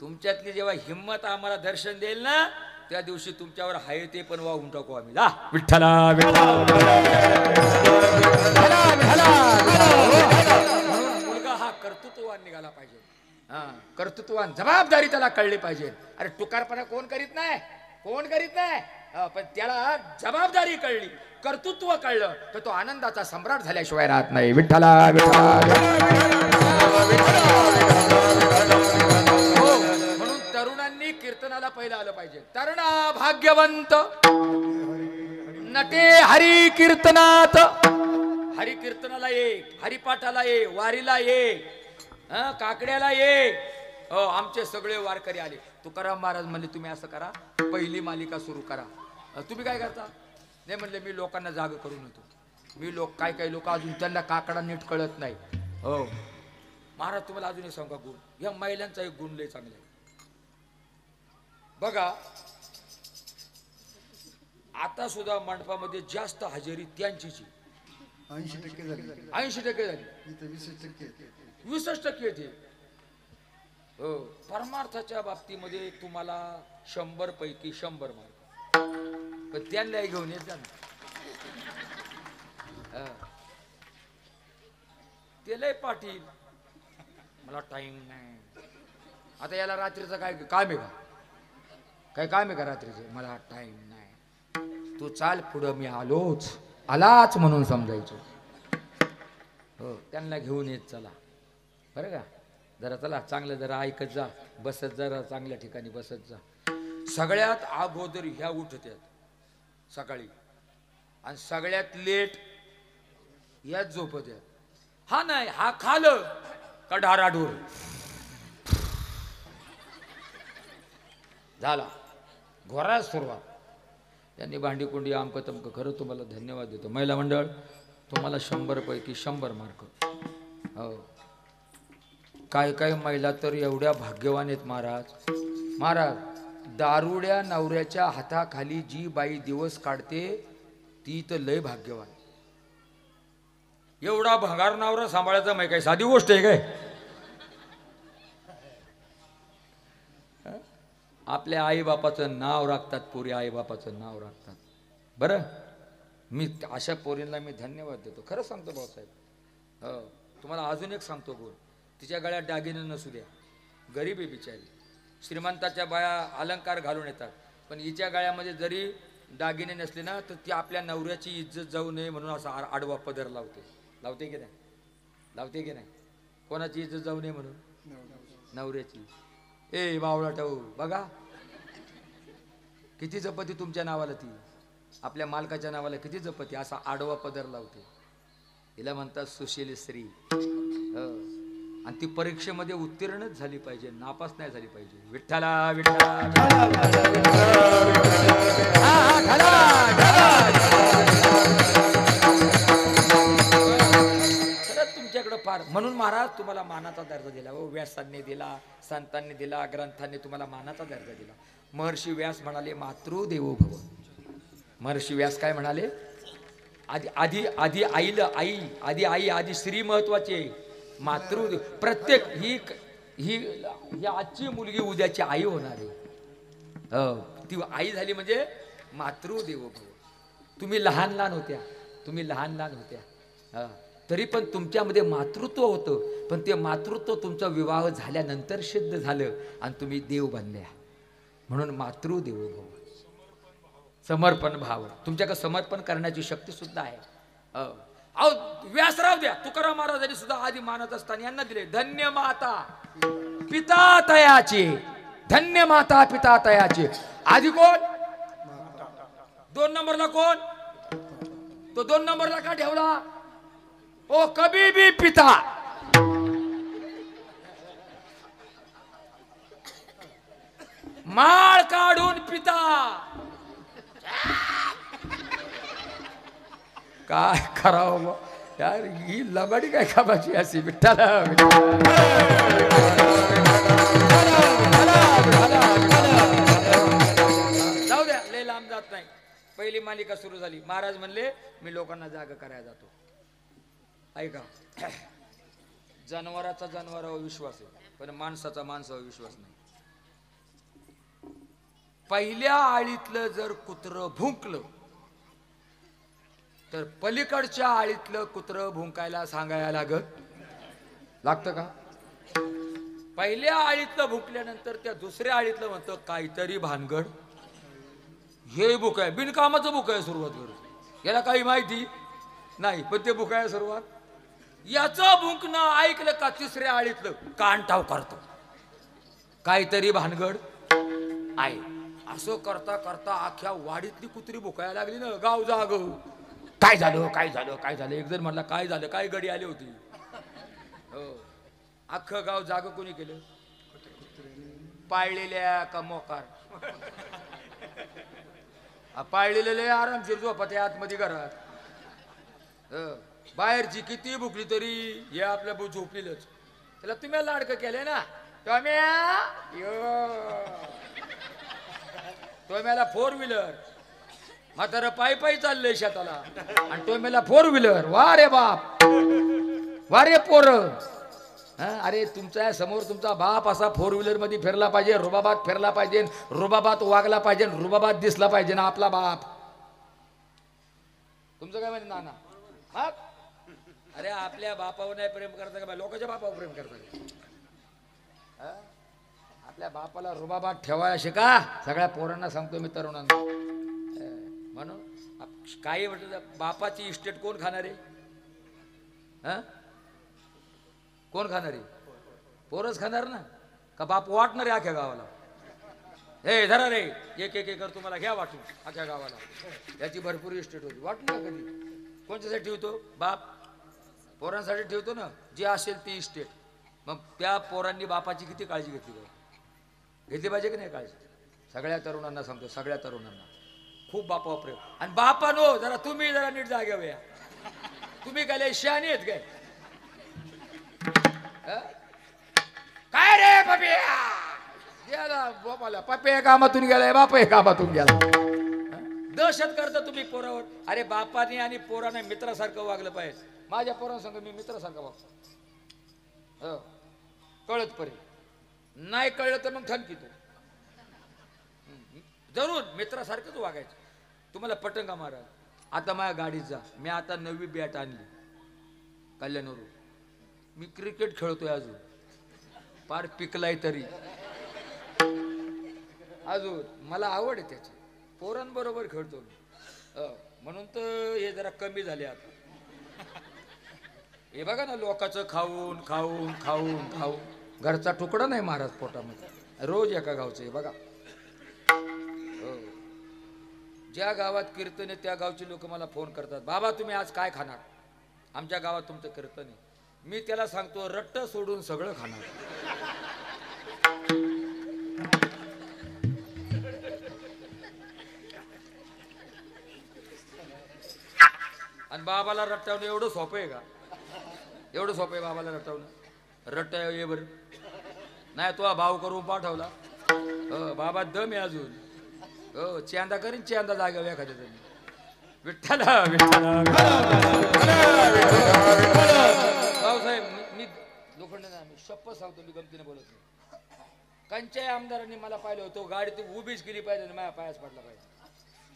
[SPEAKER 2] तुमच्यातली जेव्हा हिंमत आम्हाला दर्शन देईल ना, त्या दिवशी तुमच्यावर हाय ते पण वाहून टाकू आम्ही. विठ्ठला मुलगा हा कर्तृत्ववान निघाला पाहिजे. कर्तृत्ववान, जबाबदारी त्याला कळली पाहिजे. अरे टुकारपणा कोण करीत नाही, कोण करीत नाही. पण त्याला जबाबदारी कळली, कर्तृत्व कळलं तर तो आनंदाचा सम्राट झाल्याशिवाय राहत नाही. विठ्ठला हो, म्हणून तरुणांनी कीर्तनाला पहिलं आलं पाहिजे. तरुणा भाग्यवंत नटे हरी कीर्तनात. हरी कीर्तनाला ये, हरिपाठाला ये, वारीला ये, काकड्याला ये. आमचे सगळे वारकरी आले. तुकाराम महाराज म्हणले तुम्ही असं करा, पहिली मालिका सुरू करा. तुम्ही काय करता? नाही म्हणले मी लोकांना जाग करून येतो. मी काही लोक अजून त्यांना काकडा नीट कळत नाही. हो महाराज तुम्हाला अजून एक सांगा गुण, या महिलांचा एक गुण लय चांगला आहे बघा. आता सुद्धा मंडपामध्ये जास्त हजेरी त्यांचीची
[SPEAKER 1] 80% झाली.
[SPEAKER 2] 80% झाली.
[SPEAKER 1] इथं 20%
[SPEAKER 2] 20% येते. हो, परमार्थाच्या बाबतीमध्ये तुम्हाला 100 पैकी 100 मार्क. पण त्यांना घेऊन येत जा ना. ते लय पाटील, मला टाइम नाही. आता याला रात्रीचं काय काम आहे का? काय काम आहे का रात्रीचं? मला टाइम नाही. तू चाल पुढं, मी आलाच म्हणून समजायचो. हो, त्यांना घेऊन येत चला बरं का. जरा चला चांगलं जरा ऐकत जा, बसत जरा चांगल्या ठिकाणी बसत जा. सगळ्यात अगोदर ह्या उठत्यात सकाळी आणि सगळ्यात लेट याच झोपत्यात. हा नाही, हा खालं का ढाराढूर झाला, घोरायला सुरुवात. त्यांनी भांडी कुंडी आमकं तमकं. खरं तुम्हाला धन्यवाद देतो महिला मंडळ, तुम्हाला 100 पैकी 100 मार्क. हो, काही महिला तर एवढ्या भाग्यवान आहेत महाराज. दारुड्या नवऱ्याच्या हाताखाली जी बाई दिवस काढते ती तर लय भाग्यवान. एवढा भंगार नवरा सांभाळायचा माहिती काय साधी गोष्ट आहे काय? आपल्या आईबापाचं नाव राखतात पोरी, आईबापाचं नाव राखतात. बरं, मी अशा पोरींना मी धन्यवाद देतो. खरं सांगतो भाऊसाहेब. हो, तुम्हाला अजून एक सांगतो गुण. तिच्या गळ्यात दागिने नसू द्या, गरीब आहे बिचारी. श्रीमंताच्या बाया अलंकार घालून येतात, पण हिच्या गळ्यामध्ये जरी दागिने नसले ना तर ती आपल्या नवऱ्याची इज्जत जाऊ नये म्हणून असा आडवा पदर लावते की नाही? लावते की नाही? कोणाची इज्जत जाऊ नये म्हणून? नवऱ्याची. ए बावळा टाऊ बघा किती जपती तुमच्या नावाला, ती आपल्या मालकाच्या नावाला किती जपती. असा आडवा पदर लावते. हिला म्हणतात सुशील स्त्री. आणि ती परीक्षेमध्ये उत्तीर्णच झाली पाहिजे, नापास नाही झाली पाहिजे. विठ्ठला खरंच तुमच्याकडं फार. म्हणून महाराज तुम्हाला मानाचा दर्जा दिला. हो, व्यासांनी दिला, संतांनी दिला, ग्रंथांनी तुम्हाला मानाचा दर्जा दिला. महर्षी व्यास म्हणाले मातृदेवो भव. महर्षी व्यास काय म्हणाले? आधी आधी स्त्री महत्वाची, मातृदेव. प्रत्येक ही आजची मुलगी उद्याची आई होणार आहे. ती आई झाली म्हणजे मातृदेवो भव. तुम्ही लहान लहान होत्या तरी पण तुमच्यामध्ये मातृत्व होतं. पण ते मातृत्व तुमचा विवाह झाल्यानंतर सिद्ध झालं आणि तुम्ही देव बनल्या. म्हणून मातृदेवो भव. समर्पण भाव. तुमच्याकडे समर्पण करण्याची शक्ती सुद्धा आहे. व्यासराव द्या, तुकाराम महाराजांनी सुद्धा आधी मानत असताना यांना दिले. धन्य माता पिता तयाचे, धन्य माता पिता तयाचे. आधी कोण? 2 नंबरला कोण? तो 2 नंबरला का ठेवला? ओ कभी भी पिता. माळ काढून पिता. काय करावं यार, ही लबाडी काय खाबाची अशी. विठ्ठला जाऊ द्या, लय लांब जात नाही. पहिली मालिका सुरू झाली. महाराज म्हणले मी लोकांना जागा करायला जातो. ऐका, जनावराचा जनावरावर विश्वास आहे पण माणसाचा माणसावर विश्वास नाही. पहिल्या आळीतलं जर कुत्रं भुंकलं तर पलीकडच्या आळीतलं कुत्रं भुंकायला सांगायला लागतं का? पहिल्या आळीतलं भुंकल्यानंतर त्या दुसऱ्या आळीतलं म्हणतं काहीतरी भानगड. हे बुक आहे, बिनकामाचं बुक आहे सुरुवात करत. याला काही माहिती नाही, पण ते बुक आहे सुरुवात. याचं भुंकणं ऐकलं का तिसऱ्या आळीतलं कानटाव करतो. काहीतरी भानगड आहे. असं करता करता अख्ख्या वाडीतली कुत्री भुकायला लागली ना. गाव जाग. काय झालं काय झालं काय झालं. एक जण म्हटला काय झालं, काय गडी आली होती. हो, अख्खं गाव जाग कोणी केलं? पाळलेल्या का मोकार? पाळलेले आरामशीर झोपत आतमध्ये घरात. बाहेरची किती भुकली तरी हे आपल्या झोपलीलच. त्याला तुम्ही लाडकं केले ना. टोम्याला 4 व्हीलर, म्हातारं पायी पायी चाललंय शेताला, आणि टोम्याला 4 व्हीलर. वा रे बाप, वा रे पोर. अरे तुमच्या समोर तुमचा बाप असा 4 व्हीलर मध्ये फिरला पाहिजे, रुबाबात फिरला पाहिजे, रुबाबात वागला पाहिजे, रुबाबात दिसला पाहिजे ना आपला बाप. तुमचं काय म्हणजे नाना बाप? अरे आपल्या बापावर नाही प्रेम करता का, लोकांच्या बापावर प्रेम करता? आपल्या बापाला रुबाबात ठेवायला शिका. सगळ्या पोरांना सांगतो मी, तरुणांना. म्हणून काही म्हटलं बापाची इस्टेट कोण खाणार आहे? कोण खाणार आहे? पोरच खाणार ना, का बाप वाटणार आहे अख्ख्या गावाला? हे धरा रे, एक एक एकर तुम्हाला घ्या वाटून अख्ख्या गावाला. याची भरपूर इस्टेट होती. वाटून ना कधी कोणत्यासाठी ठेवतो? बाप पोरांसाठी ठेवतो ना, जे असेल ती इस्टेट. मग त्या पोरांनी बापाची किती काळजी घेतली पाहिजे? घेतली पाहिजे की नाही काळजी? सगळ्या तरुणांना सांगतो, सगळ्या तरुणांना खूप बापावर प्रेम. आणि बापानो जरा तुम्ही जरा नीट जाग्यावर या. तुम्ही काय लय शहाणे आहेत काय? काय रे पप्या गेला बापाला, पप्या कामातून गेलाय, बाप हे कामातून गेला. दहशत करता तुम्ही पोरावर. अरे बापाने आणि पोराने मित्रासारखं वागलं पाहिजे. माझ्या पोरांसंग मी मित्रासारखं वागतो. कळत परे, नाही कळलं तर मग ठणकी. जरूर मित्रासारखंच वागायचं. तुम्हाला पटंगा मारा. आता माझ्या गाडीत जा. मी आता नवी बॅट आणली कल्याणवरून. मी क्रिकेट खेळतोय अजून, पार पिकलाय तरी अजून मला आवड आहे त्याची. पोरांबरोबर खेळतो मी. म्हणून तर हे जरा कमी झाले आता. हे बघा ना, लोकांचं खाऊन खाऊन खाऊन खाऊन घरचा तुकडा नाही महाराज पोटामध्ये. रोज एका गावचं. हे बघा, ज्या गावात कीर्तन आहे त्या गावचे लोक मला फोन करतात, बाबा तुम्ही आज काय खाणार? आमच्या गावात तुमचं कीर्तन आहे. मी त्याला सांगतो रट्ट सोडून सगळं खाणार. आणि बाबाला रट्टावणं एवढं सोपं आहे का? एवढं सोपं आहे बाबाला रट्टावणं? रट्टा ये बरं नाही, तो भाव करून पाठवला. बाबा दम आहे अजून. चेंदा करीन, चेंदा जागा एखाद्या तरी. विठ्ठला विठ्ठला भाऊसाहेब, मी लोखंड ना, मी शप्पथ सांगतो, मी गमतीने बोलत नाही. कंच्या आमदारांनी मला पाहिलं होतं, गाडी ती उभीच केली पाहिजे आणि माझ्या पायास पडला पाहिजे.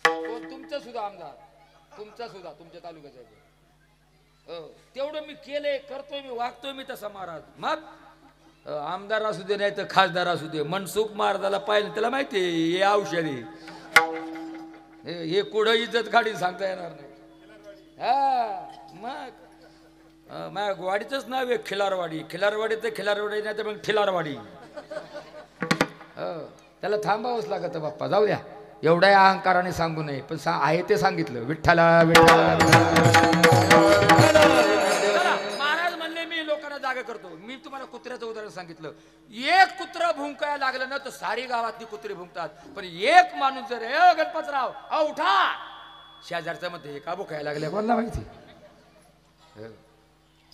[SPEAKER 2] तो तुमचा सुद्धा आमदार, तुमचा सुद्धा, तुमच्या तालुक्याचा आहे. तेवढं मी केलंय, करतोय मी, वागतोय मी तसा महाराज. मग आमदार असू दे नाही तर खासदार असू दे, मनसुख महाराजाला पाहिलं त्याला माहिती आहे हे औषधी. हे कुठं इज्जत काढीन सांगता येणार नाही. मग माझ्या वाडीचंच नाव आहे खिलारवाडी. खिलारवाडी तर खिलारवाडी नाही तर मग ठिलारवाडी. त्याला थांबावंच लागतं बाप्पा. जाऊ द्या, एवढ्या अहंकाराने सांगू नये, पण आहे ते सांगितलं. विठ्ठला विठ्ठला. महाराज म्हणले मी लोकांना जागा करतो. मी तुम्हाला कुत्र्याचं उदाहरण सांगितलं. एक कुत्रा भुंकायला लागलं ना तर सारी गावातली कुत्री भुंकतात. पण एक माणूस जर गणपतराव उठा, शेजारच्या मध्ये हे का भुकायला लागले कोणाला माहिती.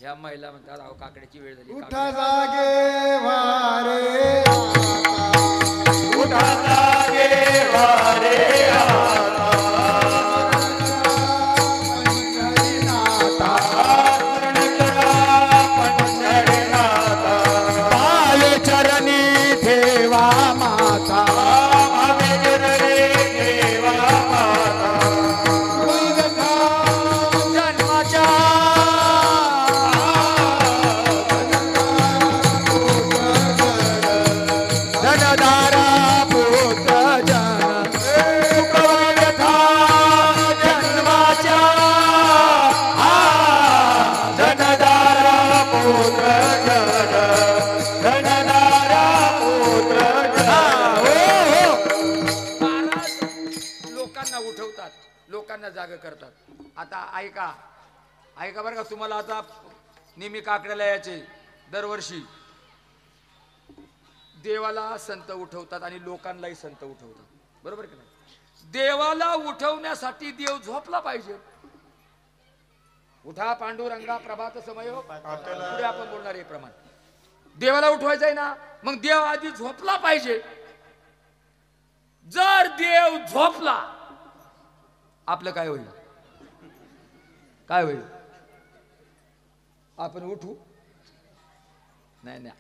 [SPEAKER 2] या महिला म्हणतात अहो काकड्याची वेळ झाली.
[SPEAKER 1] उठा जागे वारे,
[SPEAKER 3] उठा जागे वारे,
[SPEAKER 2] जागा करतात. आता ऐका ऐका बरं का, तुम्हाला आता नेहमी काकड्याला यायचे दरवर्षी देवाला संत उठवतात आणि लोकांनाही संत उठवतात, बरोबर की नाही? देवाला उठवण्यासाठी देव झोपला पाहिजे. उठा पांडुरंगा प्रभात समयो, पुढे आपण बोलणार हे प्रमाण. देवाला उठवायचं आहे ना, मग देव आधी झोपला पाहिजे. जर देव झोपला आपलं काय होईल? काय होईल? आपण उठू? नाही नाही.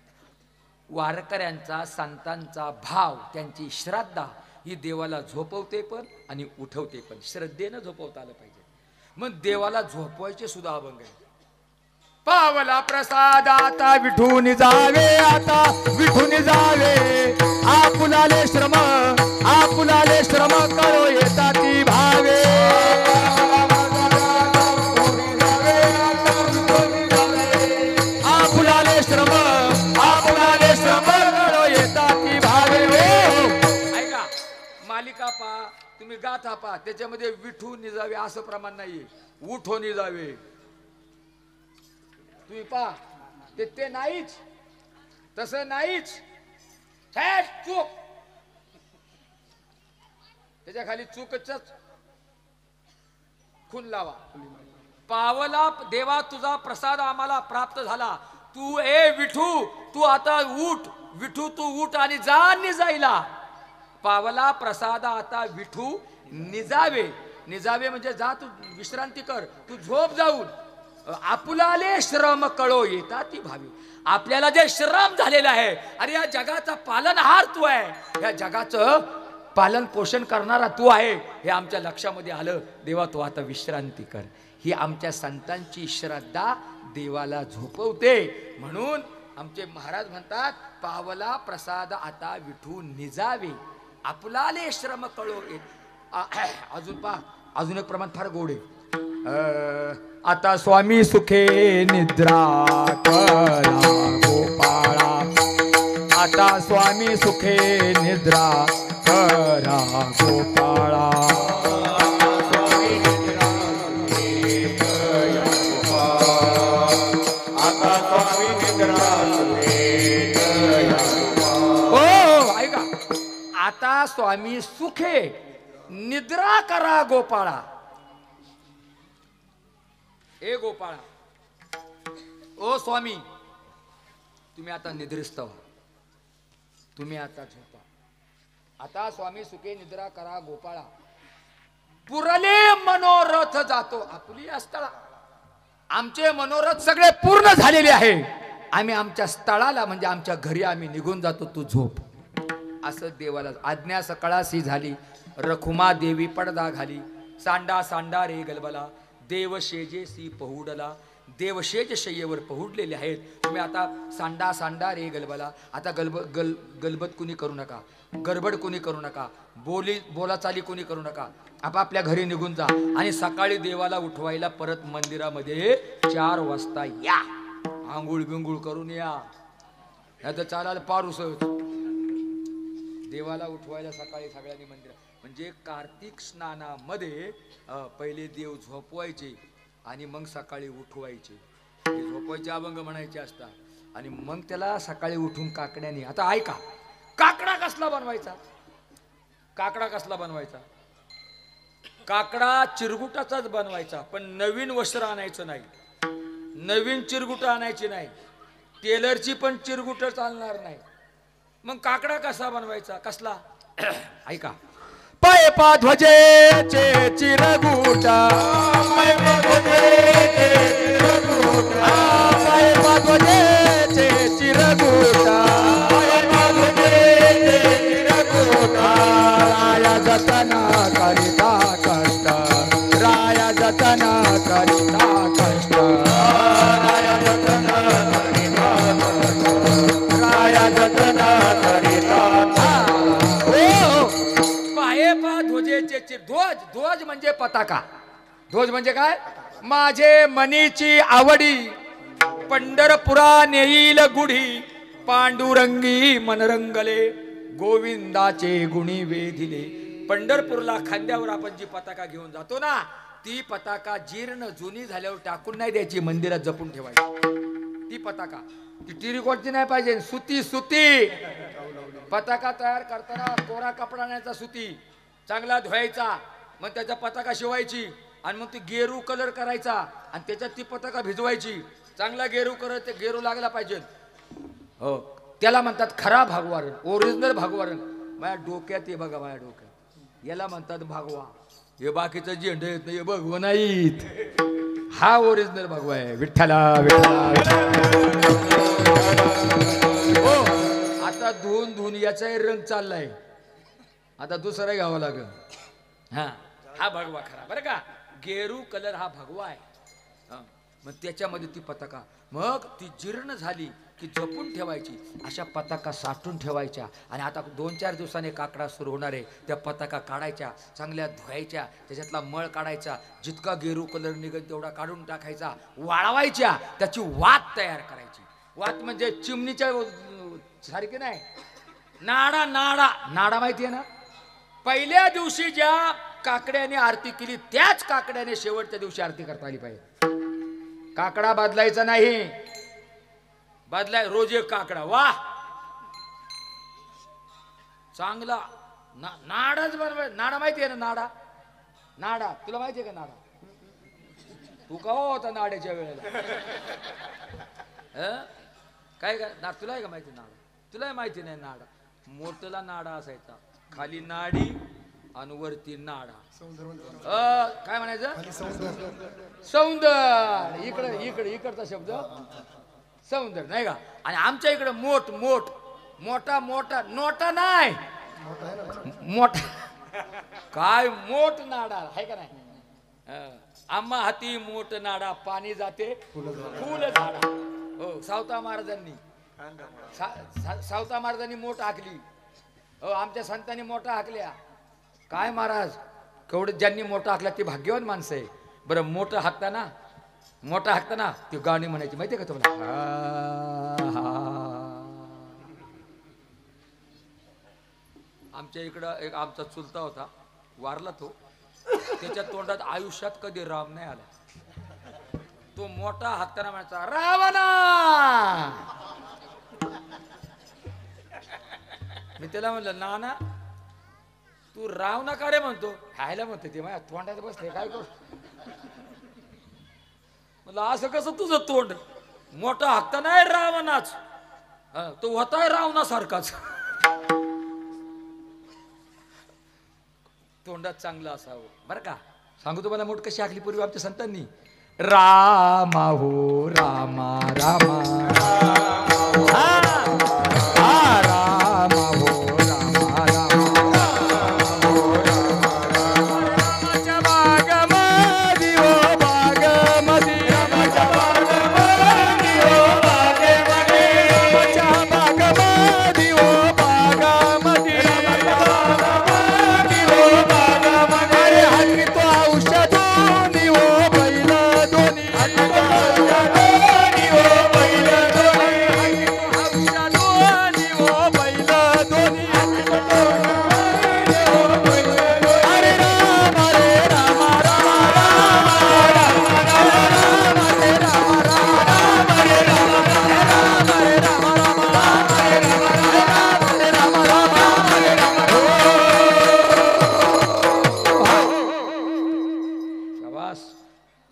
[SPEAKER 2] वारकऱ्यांचा संतांचा भाव, त्यांची श्रद्धा ही देवाला झोपवते पण आणि उठवते पण. श्रद्धेनं झोपवता आलं पाहिजे. मग देवाला झोपवायचे सुद्धा अभंग आहे. पावला प्रसाद आता विठून जावे, आता विठून जावे, आपुलाले श्रम करो येता ती भावे. आपुलाले श्रम करो येता ती भावे. ऐका, मालिका पा तुम्ही गाथा पा, त्याच्यामध्ये विठून निजावे असं प्रमाण नाहीये, उठो निजावे. तुम्ही पा ते नाहीच, तसं नाहीच. चूक, त्याच्या खाली चूकच खून लावा. पावला देवा तुझा प्रसाद आम्हाला प्राप्त झाला, तू ए विठू तू आता उठ, विठू तू उठ आणि जा निजायला. पावला प्रसाद आता विठू निजावे, निजावे म्हणजे जा तू विश्रांती कर, तू झोप जाऊन. आपुलाले श्रम कळो येता ती भावी. आपल्याला जे श्रम झालेलं आहे, अरे या जगाचा पालनहार तू आहे, या जगाचं पालन पोषण करणारा तू आहे, हे आमच्या लक्षामध्ये आलं. देवा तू आता विश्रांती कर. ही आमच्या संतांची श्रद्धा देवाला झोपवते. म्हणून आमचे महाराज म्हणतात, पावला प्रसाद आता विठू निजावे, आपुलाले श्रम कळो येत. अजून पा, अजून एक प्रमाण फार गोड आहे. आता स्वामी सुखे निद्रा करा गोपाळा, आता स्वामी सुखे निद्रा करा गोपाळा. ओ ऐका, आता स्वामी सुखे निद्रा करा गोपाळा. ए गोपाळा, ओ स्वामी, तुम्ही आता निद्रिस्त व्हा, तुम्ही आता झोपा. आता स्वामी सुखे निद्रा करा गोपाळा, पुरले मनोरथ जातो आपली स्थळा. आमचे मनोरथ सगळे पूर्ण झालेले आहे, आम्ही आमच्या स्थळाला म्हणजे आमच्या घरी आम्ही निघून जातो, तू झोप. असं देवाला आज्ञा सकाळासी झाली. रखुमा देवी पडदा घाली, सांडा सांडा रे गलबला, देवशेजेसी पहुडला. देवशेज शय्येवर पहुडलेले आहेत. तुम्ही आता सांडा सांडा रे गलबला. आता गलबत कुणी करू नका, गडबड कुणी करू नका, बोलाचाली कुणी करू नका. आपापल्या घरी निघून जा आणि सकाळी देवाला उठवायला परत मंदिरामध्ये 4 वाजता या. आंघोळ बिंगुळ करून या, नाही तर चालायला पारूस. देवाला उठवायला सकाळी सगळ्यांनी मंदिरात. म्हणजे कार्तिक स्नानामध्ये पहिले देव झोपवायचे आणि मग सकाळी उठवायचे. झोपवायचे अभंग म्हणायचे असतात आणि मग त्याला सकाळी उठून काकड्याने. आता ऐका, काकडा कसला बनवायचा? काकडा कसला बनवायचा? काकडा चिरगुटाचाच बनवायचा, पण नवीन वस्त्र आणायचं नाही, नवीन चिरगुट आणायची नाही, टेलरची पण चिरगुट चालणार नाही. मग काकडा कसा बनवायचा? कसला? ऐका, पाय पा ध्वजेचे चिरगुटा, पाय पा ध्वजेचे चिरगुटा, राया जतना करिता कष्ट, राया जतना करिता कष्ट, राया जतना करिता कष्ट, राया जतना करिता. पाये पा ध्वजेचे चिर. ध्वज, ध्वज म्हणजे पताका. ध्वज म्हणजे काय? माझे मनीची आवडी, पंढरपुरा नेईल गुढी, पांडुरंगी मनरंगले, गोविंदाचे गुणी वेधिले. पंढरपूरला खांद्यावर आपण जी पताका घेऊन जातो ना, ती पताका जीर्ण जुनी झाल्यावर टाकून नाही द्यायची, मंदिरात जपून ठेवायची ती पताका. ती टिरिकॉटची नाही पाहिजे, सुती सुती पताका तयार करताना कोरा कपडा आणायचा सुती, चांगला धुवायचा, मग त्याचा पताका शिवायची आणि मग ती गेरू कलर करायचा आणि त्याच्यात ती पताका भिजवायची. चांगला गेरू कलर, ते गेरू लागला पाहिजे. हो, त्याला म्हणतात खरा भागवारण, ओरिजिनल भागवारण. माझ्या डोक्यात हे बघा, माझ्या डोक्यात याला म्हणतात भागवा. हे बाकीचं झेंडे येत नाही, भगवा नाहीत. हा ओरिजिनल भगवा आहे. विठ्ठला विठ्ठला. हो, आता धुवून धुवून याचाही रंग चाललाय, आता दुसरा घ्यावा लागेल. हा भगवा खरा बरं का. गेरू कलर हा भगवा आहे. मग त्याच्यामध्ये ती पताका, मग ती जीर्ण झाली की जपून ठेवायची. अशा पताका साठवून ठेवायच्या. आणि आता 2-4 दिवसांनी काकडा सुरू होणार आहे, त्या पताका काढायच्या, चांगल्या धुवायच्या, त्याच्यातला मळ काढायचा, जितका गेरू कलर निघेल तेवढा काढून टाकायचा, वाळवायच्या, त्याची वात तयार करायची. वात म्हणजे चिमणीच्या सारखी नाही, नाडा नाडा नाडा माहिती आहे ना. पहिल्या दिवशी ज्या काकड्याने आरती केली त्याच काकड्याने शेवटच्या दिवशी आरती करता आली पाहिजे. काकडा बदलायचा नाही, बदलाय रोज एक काकडा. वा, चांगला नाडाच बनवाय. नाडा माहिती आहे ना, नाडा नाडा तुला माहिती आहे का नाडा? तू का होता नाड्याच्या वेळेला? काय काय ना, तुला आहे का माहिती नाडा? तुला माहिती नाही नाडा? मोठला नाडा असायचा, खाली नाडी आणि वरती नाडा. काय म्हणायचं? सौंदर. इकडचा शब्द सौंदर नाही का. आणि आमच्या इकडे मोठ मोठ मोठा मोठा नोटा नाही, मोठा काय मोठ नाडा आहे का नाही. आम्हा हाती मोठ नाडा, पाणी जाते फुल झाडा. हो, सावता महाराजांनी सावता महाराजांनी मोठ हाकली. हो, आमच्या संतांनी मोठा हाकल्या. काय महाराज, केवढं ज्यांनी मोठा हाकला ती भाग्यवान माणसं आहे. बरं, मोठं हाकताना ती गाणी म्हणायची माहिती आहे का तुम्हाला? आमच्या इकडं एक आमचा चुलता होता, वारला तो. त्याच्या तोंडात आयुष्यात कधी राम नाही आला. तो मोठा हाकताना म्हणायचा रावणा. मी त्याला म्हणलं नाना तू राव नका रे म्हणतो. हायला म्हणते ते माझ्या तोंडात बसले, काय करू म्हणलं. असं कसं तुझं तोंड मोठा हाकता नाही रावणाच, तो होताय रावणासारखाच. तोंडात चांगलं असावं बरं का. सांगू तुम्हाला मोठ कशी हाकली पूर्वी आमच्या संतांनी. रामा हो रामा रामा,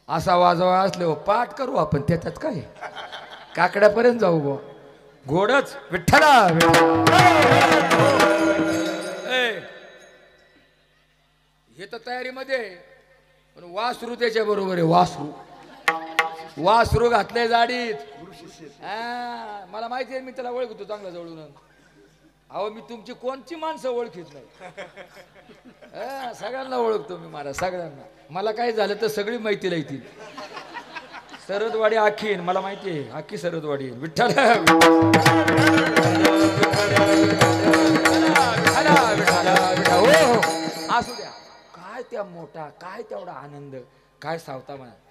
[SPEAKER 2] असा वाजवा असले हो पाठ करू आपण. त्याच्यात काय, काकड्यापर्यंत जाऊ गो घोडच. विठ्ठला हे तर तयारीमध्ये, पण वासरू त्याच्या बरोबर आहे. वासरू घातले जाडीत. मला माहिती आहे, मी त्याला ओळखतो चांगला जवळून. अहो, मी तुमची कोणची माणसं ओळखीत नाही, सगळ्यांना ओळखतो मी महाराज, सगळ्यांना. मला काय झालं तर सगळी माहिती येतील. सरदवाडी आखीन मला माहिती आहे, आखी सरदवाडी. विठ्ठल असू द्या. काय त्या मोठा, काय तेवढा आनंद, काय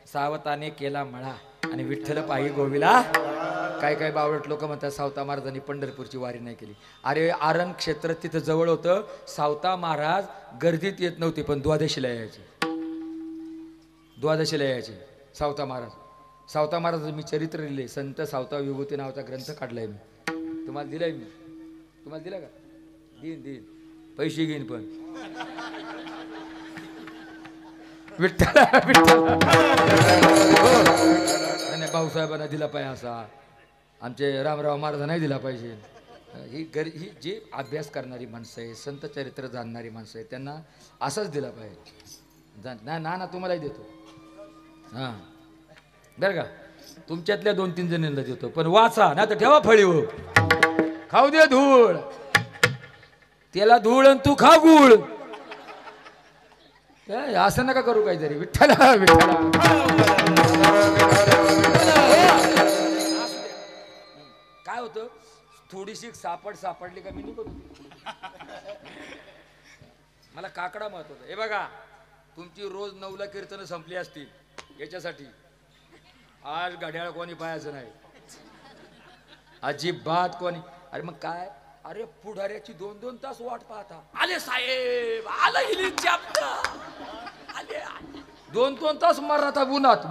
[SPEAKER 2] सावताने केला मळा आणि विठ्ठल पायी गोविला. काय काय बावळट लोक म्हणतात सावता महाराजांनी पंढरपूरची वारी नाही केली. अरे, आरण क्षेत्र तिथं जवळ होतं. सावता महाराज गर्दीत येत नव्हते, पण द्वादशीला यायचे. द्वादशीला यायचे सावता महाराज. सावता महाराजाचं मी चरित्र लिहिले, संत सावता विभूती नावाचा ग्रंथ काढलाय मी. तुम्हाला दिलाय मी. तुम्हाला दिला का? देईन पैसे घेईन पण. विठ्ठला विठ्ठला. नाही भाऊसाहेबांना दिला पाहिजे असा, आमचे रामराव महाराज नाही दिला पाहिजे. ही जी अभ्यास करणारी माणसं आहे, संत चरित्र जाणणारी माणसं आहे, त्यांना असाच दिला पाहिजे. ना तुम्हालाही देतो. हां बरं का, तुमच्यातल्या 2-3 जणांना देतो, पण वाचा ना तर ठेवा फळीवर. खाऊ दे धूळ, त्याला धूळ आणि तू खा गुळ. असं नका करू काहीतरी. विठ्ठला विठ्ठला. काय होतं, थोडीशी सापडली का मी नाही करू. मला काकडा महत्वाचा. हे बघा, तुमची रोज 9ला कीर्तन संपली असतील याच्यासाठी. आज घड्याळ कोणी पाहायचं नाही अजिबात कोणी. अरे मग काय, अरे पुढाऱ्याची 2-2 तास वाट पाहता. आले साहेब, आलं गेली आले. 2-2 तास मराठा उन्हात,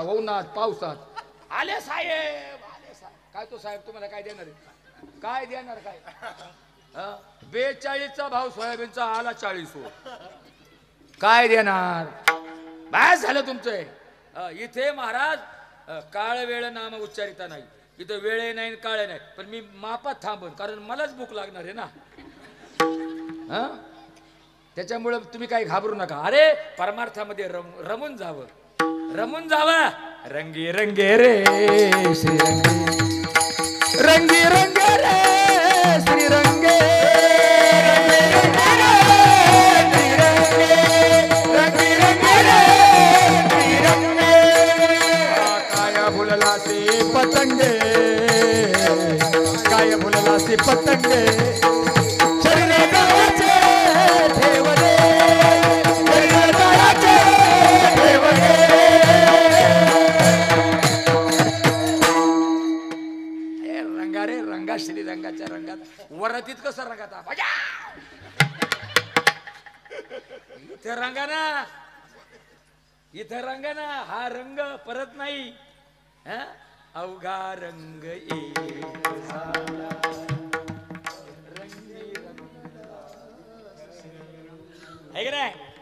[SPEAKER 2] उन्हात पावसात. आले साहेब. काय तो साहेब तुम्हाला काय देणार आहे? काय देणार काय? 42चा भाव सोयाबीनचा आला 40 हो. काय देणार? बस झालं तुमचं. इथे महाराज काळ वेळ नाम उच्चारिता नाही. इथं वेळ नाही काळ नाही, पण मी मापात थांबन, कारण मलाच भूक लागणार आहे ना. त्याच्यामुळे तुम्ही काही घाबरू नका. अरे परमार्थामध्ये रमून जावं. रंगी रंगे रे श्रीरंगे, रंगी रंगे रे श्रीरंगे, रंगी रंगे रे श्रीरंगे. काया फुलला से पतंगे, काय फुलला से पतंगे, शरीर गावाचे ठेवले, शरीर गावाचे ठेवले. रंगा रे रंगा, श्रीरंगाच्या रंगात वरातीत कसं रंगाता इथे रंगा ना, इथे रंगा ना. हा रंग परत नाही. अवघा रंग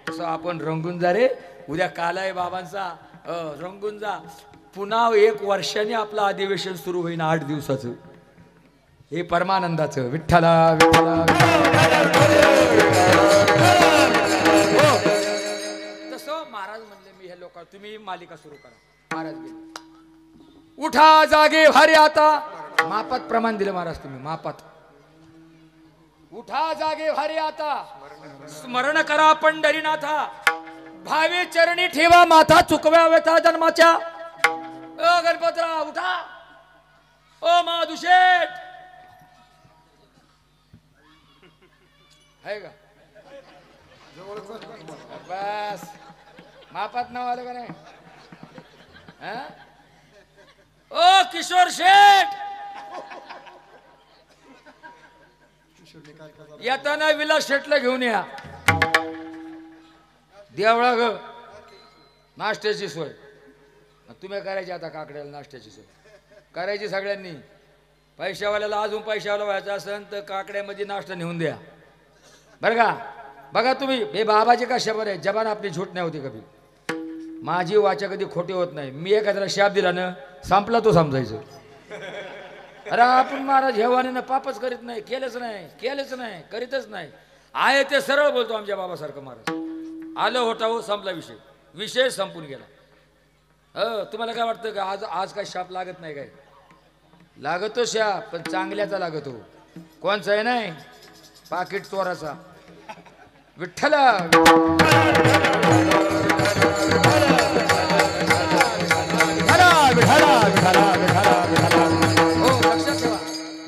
[SPEAKER 2] तसं आपण रंगून जा रे. उद्या कालाय बाबांचा रंगून जा. पुन्हा 1 वर्षाने आपलं अधिवेशन सुरू होईन 8 दिवसाचं. हे परमानंदाचं. विठ्ठला विठ्ठला. तसं महाराज म्हणले, मी हे लोक तुम्ही मालिका सुरू करा. महाराज गेले. उठा जागे भारी आता. मापात प्रमाण दिलं महाराज तुम्ही, मापात. उठा जागे भारी आता, स्मरण करा पंढरीनाथा, भावे चरणी ठेवा माथा, चुकव्या व्यथा जन्माच्या. ओ गणपतराव उठा. ओ माधुशेठ आहे का? बस मापात नाव आलं का नाही? ओ किशोर शेठ, येताना विलास शेठला घेऊन या. देवळा ग नाश्त्याची सोय तुम्ही करायची. आता काकड्याला नाश्त्याची सोय करायची सगळ्यांनी. पैशावाल्याला अजून पैशावाला व्हायचं असेल तर काकड्यामध्ये नाश्ता नेऊन द्या बरं का. बघा तुम्ही, हे बाबाचे का शबर आहे, जबान आपली झूट नाही होती कधी. माझी वाचा कधी खोटी होत नाही. मी एखाद्याला शाप दिला ना, संपला तो समजायचं. अरे आपण महाराज हेवानीनं पापच करीत नाही, केलंच नाही, करीतच नाही. आहे ते सरळ बोलतो आमच्या बाबासारखं महाराज. आलं होता हो, संपला विषय संपून गेला. तुम्हाला काय वाटतं का आज काय शाप लागत नाही? काय लागतो शाप, पण चांगल्याचा लागतो. कोणचा आहे नाही, पाकिट चोराचा. विठ्ठला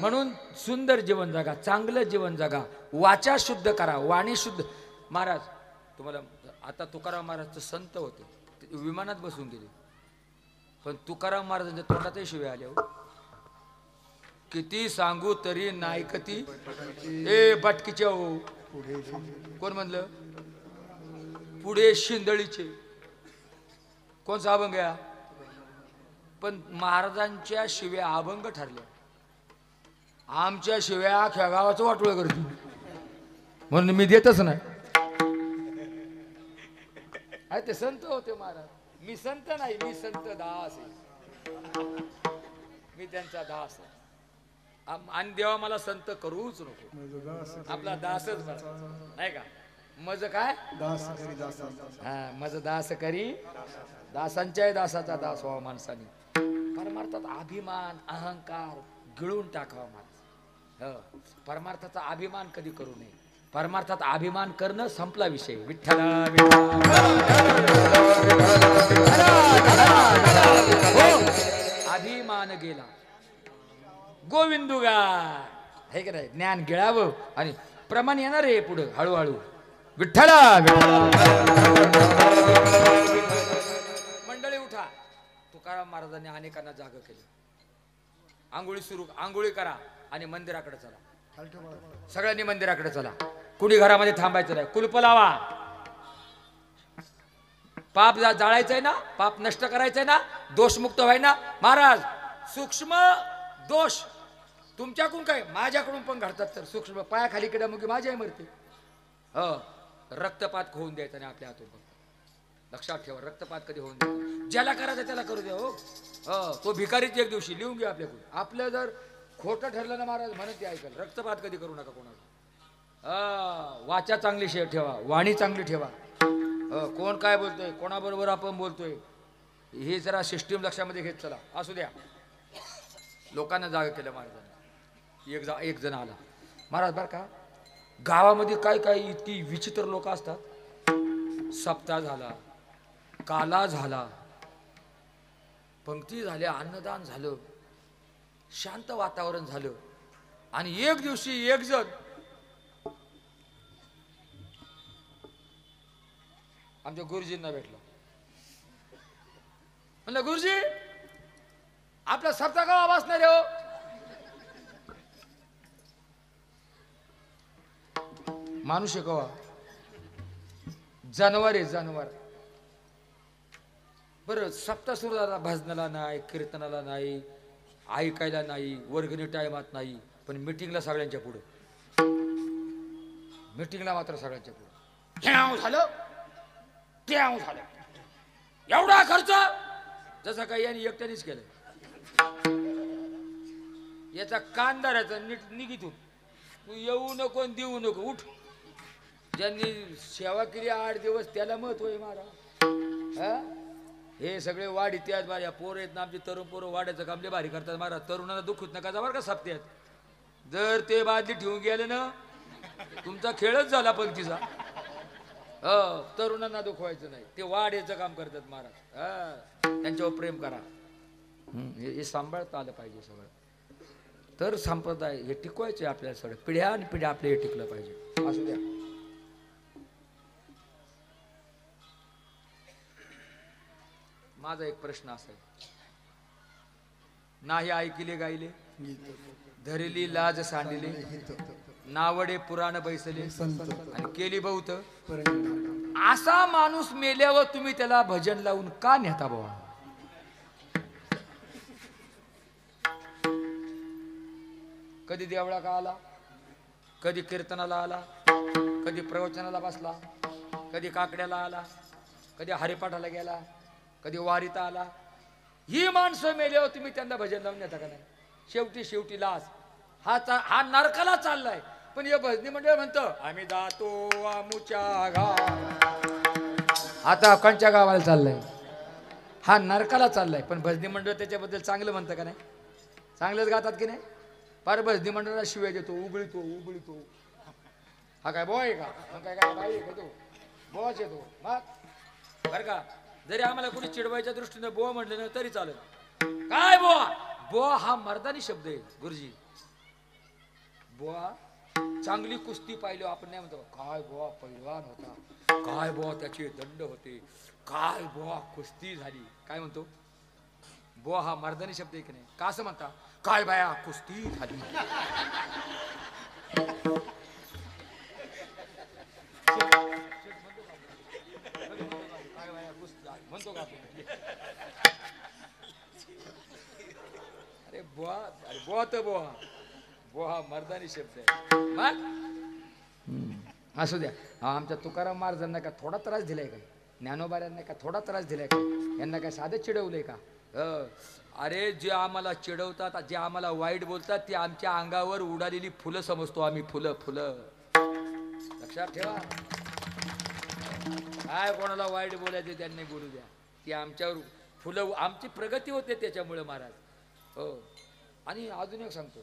[SPEAKER 2] म्हणून सुंदर जीवन जगा, चांगलं जीवन जगा, वाचा शुद्ध करा, वाणी शुद्ध. महाराज तुम्हाला आता तुकाराम महाराजचं संत होते, विमानात बसून गेले, पण तुकाराम महाराजांच्या तोंडातही शिव्या आल्या हो. किती सांगू तरी नायकती ए बटकीच्या हो. कोण म्हणलं? पुढे शिंदळीचे. कोणचा अभंग आहे? पण महाराजांच्या शिव्या अभंग ठरल्या, आमच्या शिव्या अख्या गावाचं वाटोळ करते, म्हणून मी देतच नाही. अरे ते संत होते महाराज, मी संत नाही, मी संत दास आहे, मी त्यांचा दास आहे. आणि देवा मला संत करूच नको, आपला दासच बरा, नाही का? मज काय
[SPEAKER 1] दास करी दासांचा.
[SPEAKER 2] हा, मज दास करी दासांच्या दासाचा दास व्हावा माणसाने. परमार्थात अभिमान अहंकार गिळून टाकावा माणूस. परमार्थाचा अभिमान कधी करू नये. परमार्थात अभिमान करणं संपला विषय. विठ्ठला अभिमान गेला, गोविंदुगा हे का नाही. ज्ञान गिळावं आणि प्रमाण येणार आहे पुढं हळूहळू. विठ्ठला मंडळी उठा. तुकाराम महाराजांनी अनेकांना जाग केली. आंघोळी करा आणि मंदिराकडे चला. सगळ्यांनी मंदिराकडे चला. कुणी घरामध्ये थांबायचं नाही. कुलप लावा. पाप जाळायचंय ना, पाप नष्ट करायचंय ना, दोषमुक्त व्हाय ना. महाराज सूक्ष्म दोष तुमच्याकडून काय माझ्याकडून पण घडतात. तर सूक्ष्म पायाखाली किडामुगी माझ्याही मरते. रक्तपात होऊन द्यायचा नाही आपल्या हातून. लक्षात ठेवा, रक्तपात कधी होऊन द्यायचा. ज्याला करायचं त्याला करू द्या. हो, तो भिकारीच एक दिवशी लिहून घ्या आपल्याकडून. आपलं जर खोटं ठरलं ना महाराज म्हणत ते ऐकाल. रक्तपात कधी करू नका कोणाला. वाचा चांगली ठेवा, वाणी चांगली ठेवा. कोण काय बोलतोय, कोणाबरोबर आपण बोलतोय, हे जरा सिस्टीम लक्षामध्ये घेत चला. असू द्या. लोकांना जाग केलं महाराजांनी. एक जण आला. महाराज बरं का, गावामध्ये काय काय इतकी विचित्र लोक असतात. सप्ताह झाला, काला झाला, पंक्ती झाल्या, अन्नदान झालं, शांत वातावरण झालं, आणि एक दिवशी एक जण आमच्या गुरुजींना भेटला. म्हणलं गुरुजी आपला सप्ताह गावा वाचणार हो. माणूस आहे कवा, जनावर आहे जनावर. बरं सप्ताह सुरू झाला, भजनाला नाही, कीर्तनाला नाही, ऐकायला नाही, वर्गणी टायमात नाही, पण मिटिंगला सगळ्यांच्या पुढे. मिटिंगला मात्र सगळ्यांच्या पुढे. ह्याव झालं त्याव झालं, एवढा खर्च जसं काही यांनी एकट्यानेच केलं. याचा कांदाराचा नीट निघितून तू येऊ नको देऊ नको, उठ. ज्यांनी सेवा केली 8 दिवस त्याला महत्व आहे महाराज. हे सगळे वाढ इतिहास बाऱ्या पोर आहेत ना, आमचे तरुण पोरं वाड्याचं काम लय भारी करतात महाराज. तरुणाला दुखत नका जा बरं का सप्त्यात. जर ते बादली ठेवून गेले ना तुमचा खेळच झाला पंक्तीचा. तरुणांना दुखवायचं नाही. ते वाड्याचं काम करतात महाराज. त्यांच्यावर प्रेम करा. हे सांभाळता आलं पाहिजे सगळं. तर संप्रदाय हे टिकवायचे आपल्याला. सगळं पिढ्या आणि पिढ्या आपले हे टिकलं पाहिजे. असू द्या. माझा एक प्रश्न असा आहे. नाही ऐकिले गायले, धरली लाज सांडिले, नावडे पुराण बैसले आणि केली बहुत. असा माणूस मेल्यावर तुम्ही त्याला भजन लावून का नेता बाबा? कधी देवळा का आला, कधी कीर्तनाला आला, कधी प्रवचनाला बसला, कधी काकड्याला आला, कधी हरिपाठाला गेला, कधी वारीता आला. ही माणसं मेल्यावर तुम्ही त्यांना भजन लावून नेता का नाही? शेवटी लाज. हा नरकाला चाललाय. पण हे भजनी मंडळ म्हणतं आम्ही जातो आमुच्या गाव. आता कोणच्या गावाला चाललाय? हा नरकाला चाललाय. पण भजनी मंडळ त्याच्याबद्दल चांगलं म्हणतं का नाही? चांगलंच गातात की नाही? फार भजनी मंडळाला शिवाय देतो, उगळीतो. हा काय बॉय का? मग काय बाई आहे का तो? बोच येतो मग बरं का. जरी आम्हाला कोणी चिडवायच्या दृष्टीने बोवा म्हटलं ना तरी चालेल. काय बोवा? बोवा हा मर्दानी शब्द आहे गुरुजी. बोवा चांगली कुस्ती पाहिली आपण नाही म्हणतो काय बोवा पैलवान होता, काय बोवा त्याचे दंड होते, काय बोवा कुस्ती झाली. काय म्हणतो? बोवा हा मर्दानी शब्द आहे की नाही? का असं म्हणता? काय बाया कुस्ती झाली. म्हणतो का? बोहा. बोहा मर्दानी शब्द आहे. मग असू द्या. आमच्या तुकाराम महाराजांना का थोडा त्रास दिलाय काय? ज्ञानोबाऱ्यांना का थोडा त्रास दिलाय का? यांना काय साधं चिडवलंय का? अरे जे आम्हाला चिडवतात, जे आम्हाला वाईट बोलतात, ते आमच्या अंगावर उडालेली फुलं समजतो आम्ही. फुलं फुलं लक्षात ठेवा. काय कोणाला वाईट बोलायचे त्यांनी बोलू द्या. ती आमच्यावर फुलं, आमची प्रगती होते त्याच्यामुळे महाराज. हो. आणि अजून एक सांगतो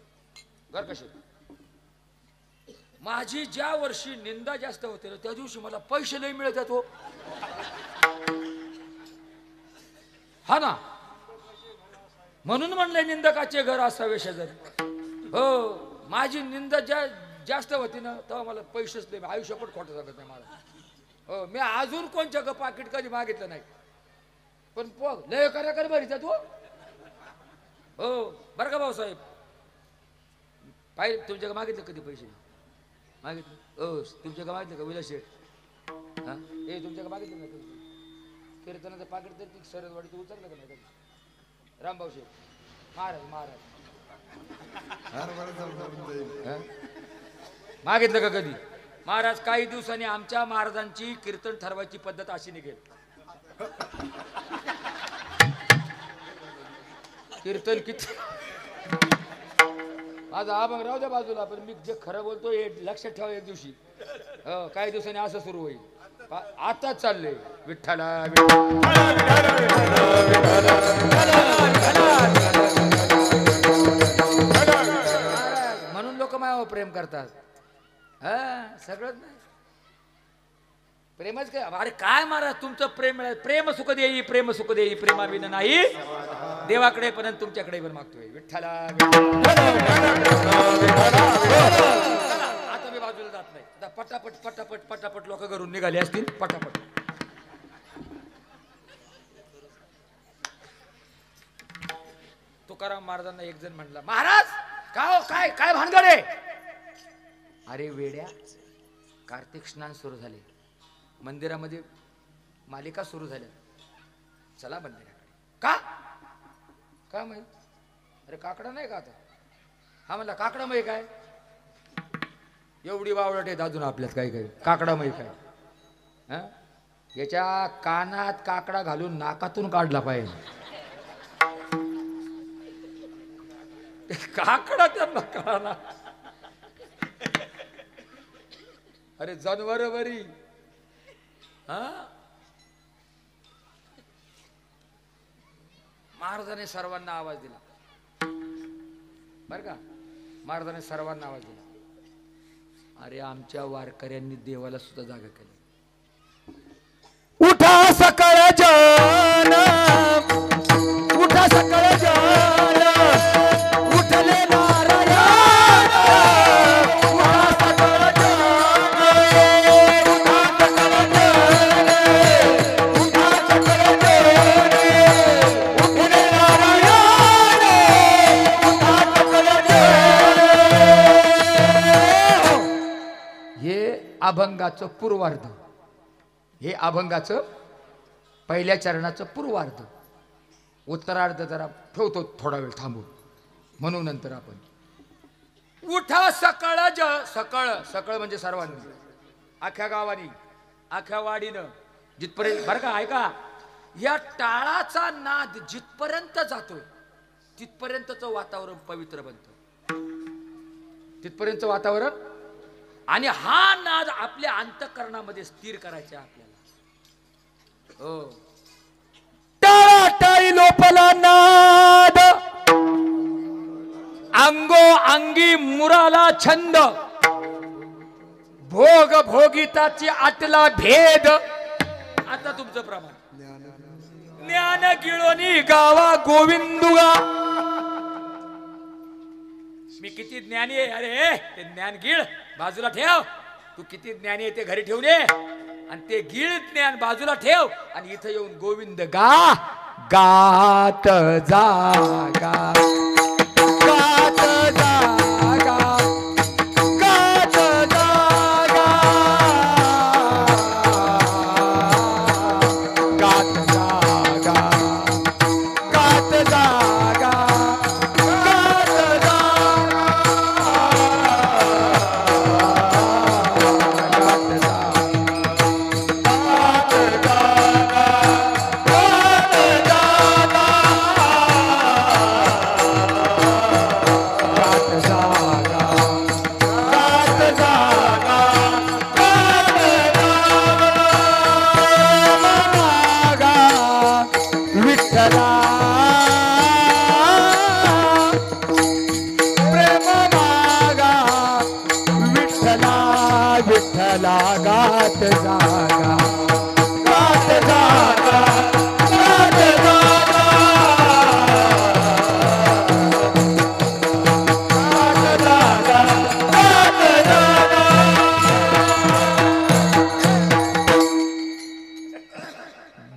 [SPEAKER 2] घर कसे, माझी ज्या वर्षी निंदा जास्त होते ना त्या दिवशी मला पैसे लई मिळतात हो. हा ना, म्हणून म्हणलंय निंदकाचे घर असावे शेजारी. हो, माझी निंदा जास्त होती ना तेव्हा मला पैसेच नाही. आयुष्यपट खोटं सांगत नाही मला. हो, मी अजून कोणच्या पाकिट कधी मागितलं नाही. पण लय करा बरी तू. हो बरं का भाऊसाहेब, पाहिजे तुमच्याकडे मागितलं कधी पैसे मागितले? हो तुमच्याकडे मागितलं का विलास शेठ? हा हे तुमच्याकडे मागितलं नाही कधी? कीर्तनाचं पाकिट तर ती सरदवाडीचं उचललं का नाही कधी? रामभाऊ शेठ महाराज मागितलं का कधी? महाराज काही दिवसांनी आमच्या महाराजांची कीर्तन ठरवायची पद्धत अशी निघेल. कीर्तन किती माझा अभंग राहू द्या बाजूला, पण मी जे खरं बोलतो हे लक्षात ठेवा. एक दिवशी काही दिवसांनी असं सुरू होईल. आताच चाललंय विठ्ठला म्हणून लोक माझ्यावर प्रेम करतात. हा सगळंच नाही प्रेमच काय. अरे काय महाराज तुमचं प्रेम, प्रेम सुख देई, प्रेम सुख देई, प्रेमाविना नाही देवाकडे पण तुमच्याकडे पण मागतोय विठ्ठला. आता मी बाजूला जात नाही. आता पटापट पटापट पटापट लोक घरून निघाले असतील पटापट. तुकाराम महाराजांना एक जण म्हणला, महाराज का हो, काय काय भानगड आहे? अरे वेड्या, कार्तिक स्नान सुरू झाले, मंदिरामध्ये मालिका सुरू झाल्या, चला मंदिराकडे. का का माहित? अरे काकडा नाही का आता? हा म्हणला काकडा माही काय? एवढी बावळट आहेत अजून आपल्यात काही काही. काकडा माही काय? हा याच्या कानात काकडा घालून नाकातून काढला पाहिजे. काकडा त्यांना कळाला. अरे जानवर बरी. हा महाराजाने सर्वांना आवाज दिला बर का. महाराजाने सर्वांना आवाज दिला. अरे आमच्या वारकऱ्यांनी देवाला सुद्धा जागा केली. उठा सकाळ जान, उठा सकाळ जान, उठले नारायण, उठा सकाळ जान, उठा सकाळ जान, उठा सकाळ जान, उठले नारायण, उठा सकाळ जान. हे अभंगाचं पूर्वार्ध, हे अभंगाचं पहिल्या चरणाचं पूर्वार्ध. उत्तरार्ध जरा ठेवतो थोडा वेळ थांबून, म्हणून नंतर आपण उठा सकाळ सकाळ. सकाळ म्हणजे सर्वांनी, अख्ख्या गावानी, अख्ख्या वाडीनं, जिथपर्यंत बरं का ऐका, या टाळाचा नाद जिथपर्यंत जातोय तिथपर्यंतचं वातावरण पवित्र बनतं, तिथपर्यंतचं वातावरण. आणि हा नाद आपल्या अंतःकरणामध्ये स्थिर करायचा आपल्याला. हो टाळा टाळी लोपला नाद, अंगो अंगी मुराला छंद, भोग भोगिताची आटला भेद. आता तुमचं प्रमाण. ज्ञान गिळोनी गावा गोविंदुगा. मी किती ज्ञानी आहे. अरे ते ज्ञान गिळ बाजूला ठेव. तू किती ज्ञानी आहे ते घरी ठेवून ये, आणि ते गिळ ज्ञान बाजूला ठेव, आणि इथं येऊन गोविंद गा. गात जागा, गात जागा, गात जागा, गात जागा, गात जागा, गात जागा.
[SPEAKER 3] विठ्ठला गात जागा गात जागा गात जागा गात जागा गात जागा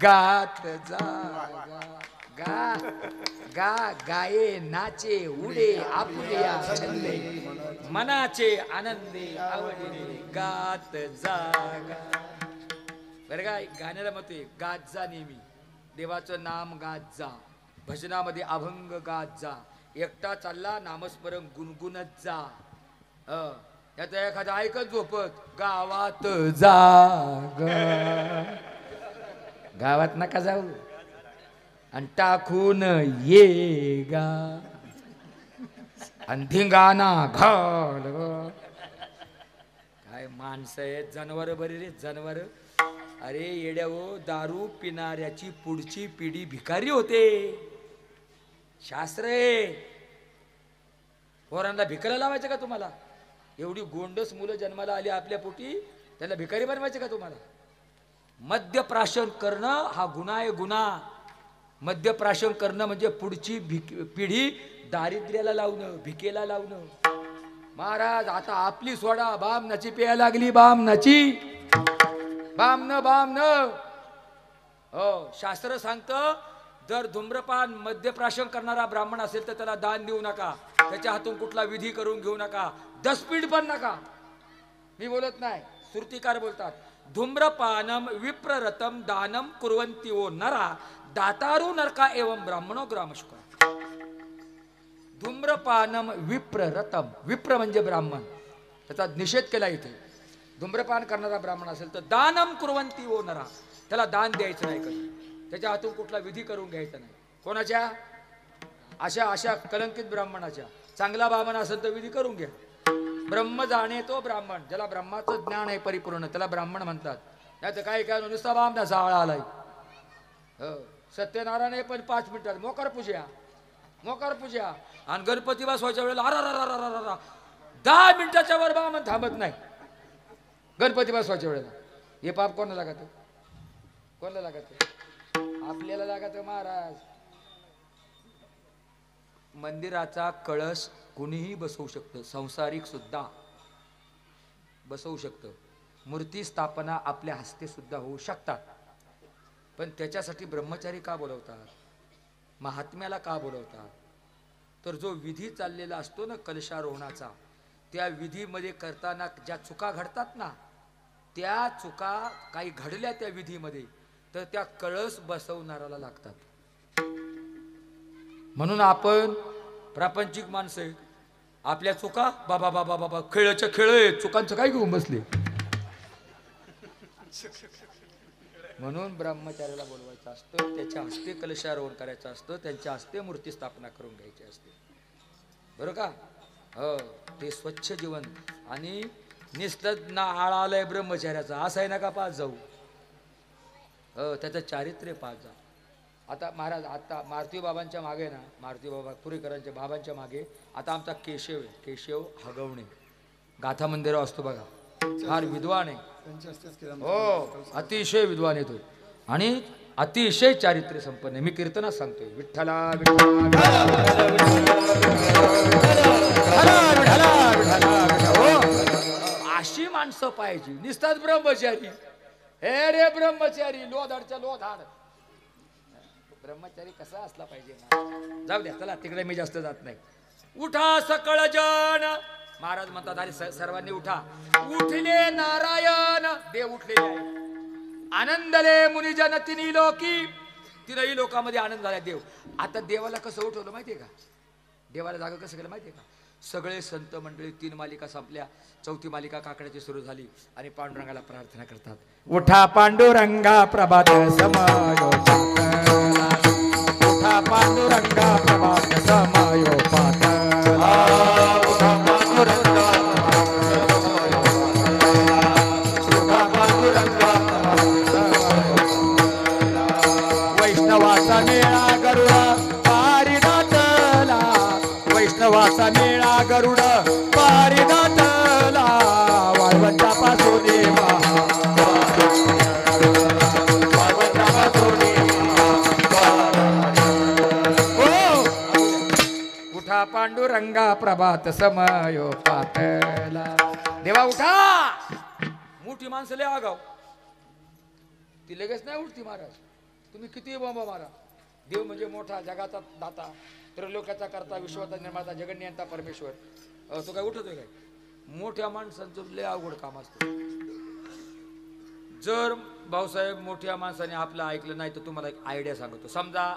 [SPEAKER 2] गात जा गा गा गाये नाचे उडे आपुलिया छंदे मनाचे आनंदे आवडले गात जागा. बरं काय गाण्याला मत आहे गात जा नेहमी देवाचं नाम गात जा भजनामध्ये अभंग गात जा एकटा चालला नामस्मरण गुणगुणत जा. यात एखादा ऐकत झोपत गावात जाग गावात नका जाऊ आणि टाकून ये गा आणि धिंगाणा घाल काय माणसं आहेत जनावर बरे रे जनावर. अरे येड्यावो दारू पिणाऱ्याची पुढची पिढी भिकारी होते. शास्त्र आहे पोरांना भिकायला लावायचं का तुम्हाला? एवढी गोंडस मुलं जन्माला आली आपल्या पोटी त्यांना भिकारी बनवायचे का तुम्हाला? मद्यप्राशन करणं हा गुन्हा आहे गुन्हा. मद्यप्राशन करणं म्हणजे पुढची पिढी दारिद्र्याला लावणं भिकेला लावणं. महाराज आता आपली सोडा बामनाची प्यायला लागली बामनाची बामन हो शास्त्र सांगतं जर धूम्रपान मद्यप्राशन करणारा ब्राह्मण असेल तर त्याला दान देऊ नका त्याच्या हातून कुठला विधी करून घेऊ नका दसपीठ पण नका. मी बोलत नाही श्रुतिकार बोलतात. धूम्रपानम विप्ररतम दानम कुर्वन्ति वो नरा दातारू नरका एवं ब्राह्मणो ग्रामशुका. धूम्रपानम विप्ररतम विप्र म्हणजे ब्राह्मण त्याचा निषेध केला इथे. धूम्रपान करणारा ब्राह्मण असेल तर दानम कुर्वन्ति वो नरा त्याला दान द्यायचं नाही कधी त्याच्या हातून कुठला विधी करून घ्यायचा नाही. कोणाच्या? अशा अशा कलंकित ब्राह्मणाच्या. चांगला ब्राह्मण असेल तर विधी करून घ्या. ब्रह्म जाणे तो ब्राह्मण ज्याला ब्रह्माचं ज्ञान आहे परिपूर्ण त्याला ब्राह्मण म्हणतात. नाही तर काय काय नुसता बामनाचा आळा आलाय. सत्यनारायण पण 5 मिनिटात मोकार पूजा आणि गणपती बसवायच्या वेळेला अरा 10 मिनिटाच्या वर ब्राह्मण थांबत नाही. गणपती बसवायच्या वेळेला हे पाप कोणाला लागत? कोणाला लागत? आपल्याला लागत महाराज. मंदिराचा कळस कुणीही बसवू शकतं संसारिक सुद्धा बसवू शकतं. मूर्ती स्थापना आपल्या हस्ते सुद्धा होऊ शकतात. पण त्याच्यासाठी ब्रह्मचारी का बोलवतात? महात्म्याला का बोलवतात? तर जो विधी चाललेला असतो ना कलशारोहणाचा त्या विधीमध्ये करताना ज्या चुका घडतात ना त्या चुका काही घडल्या त्या विधीमध्ये तर त्या कळस बसवणाऱ्याला लागतात. म्हणून आपण प्रापंचिक माणसं आहे आपल्या चुका बाबा बाबा बाबा खेळाच्या खेळ चुकांचं काय घेऊन बसले. म्हणून ब्रह्मचार्याला बोलवायचं असतं त्याच्या हस्ते कलशारोहण करायचं असतं त्यांच्या हस्ते मूर्ती स्थापना करून घ्यायची असते. बरोबर का? हो ते स्वच्छ जीवन आणि निस्तज्ञ आळा आलाय ब्रह्मचार्याचा असं आहे ना का पाच जाऊ. त्याचं चारित्र्य पाच जा. आता महाराज आता मारुती बाबांच्या मागे ना मारुती बाबा पुरीकरांच्या बाबांच्या मागे आता आमचा केशव आहे. केशव हगवणे गाथा मंदिरावर असतो बघा. फार विद्वान आहे. हो अतिशय विद्वान आहे तो आणि अतिशय चारित्र्य संपन्न आहे. मी कीर्तनात सांगतोय विठ्ठला अशी माणसं पाहिजे. निस्तात ब्रह्मचारी हे रे ब्रह्मचारी लोधाडच्या लोधाड. ब्रह्मचारी कसा असला पाहिजे ना. जाऊ द्या चला तिकडे मी जास्त जात नाही. उठा सकळ जन महाराज म्हणतात अरे सर्वांनी उठा. उठले नारायण देव उठलेले आहे. आनंदले मुनिजन तिन्ही लोकी तीनही लोकांमध्ये आनंद झाला देव. आता देवाला कसं उठवलं माहितीये का? देवाला जागा कसं केलं माहितीये का? सगळे संत मंडळी 3 मालिका संपल्या 4थी मालिका काकड्याची सुरू झाली आणि पांडुरंगाला प्रार्थना करतात. उठा पांडुरंगा प्रभात समायो उठा पांडुरंगा प्रभात समायो पातला. उठा पांडुरंगा उठा पांडुरंगा वैष्णवाचा मेळा गरुडा पारिदातला. वैष्णवाचा मेळा गरुड पारिदातला. वाळवंटा पासून प्रभात समयो पातला. देवा उठा. मोठी माणसं लय आगाव, ती लगेच नाही उठती महाराज. तुम्ही किती बॉम्बा मारा, देव म्हणजे मोठा, जगाचा दाता, त्रिलोकाचा करता, विश्वाचा निर्माता, जगन्नियंता परमेश्वर. तो काय उठतोय काय? मोठ्या माणसांचं लय अवघड काम असतं. जर भाऊसाहेब मोठ्या माणसाने आपलं ऐकलं नाही तर तुम्हाला एक आयडिया सांगतो. समजा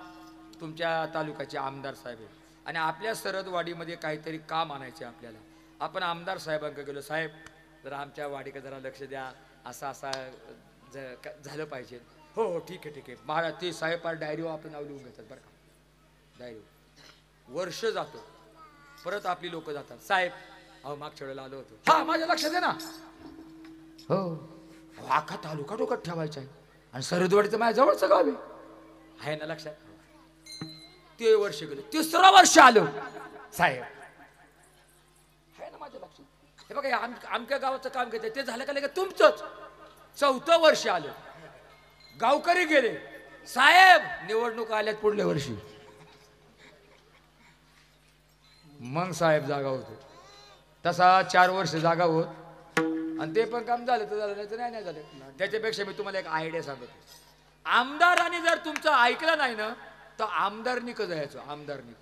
[SPEAKER 2] तुमच्या तालुक्याचे आमदार साहेब आहे आणि आपल्या सरदवाडीमध्ये काहीतरी काम आणायचे आपल्याला. आपण आमदार साहेबांकडे गेलो, साहेब जरा आमच्या वाडीकडे जरा लक्ष द्या, असा झालं पाहिजे. हो हो ठीक आहे ठीक आहे महाराज. ते साहेब पार डायरीवर आपलं नाव लिहून घेतात बरं का. डायरीवर वर्ष जातो, परत आपली लोक जातात. साहेब अहो मागच्या वेळेला आलो होतो. हा माझ्या लक्षात आहे ना. हो अख्खा तालुका डोक्यात ठेवायचा आहे आणि सरदवाडीचं माझ्या जवळचं गाव आहे ना लक्षात. ते वर्ष गेलं, तिसरं वर्ष आलं. साहेब आहे ना माझ्या लक्षात. हे बघा आमच्या गावाचं काम घेतलं, ते झालं का लगेच तुमचंच चौथं वर्ष आलं. गावकरी गेले, साहेब निवडणूक आल्यात पुढल्या वर्षी. मग साहेब जागा होते. तसा 4 वर्ष जागा होत आणि ते पण काम झालं तर झालं, नाही तर नाही झालं. त्याच्यापेक्षा मी तुम्हाला एक आयडिया सांगतो. आमदारांनी जर तुमचं ऐकलं नाही ना तर आमदारनी का जायचं. आमदारनी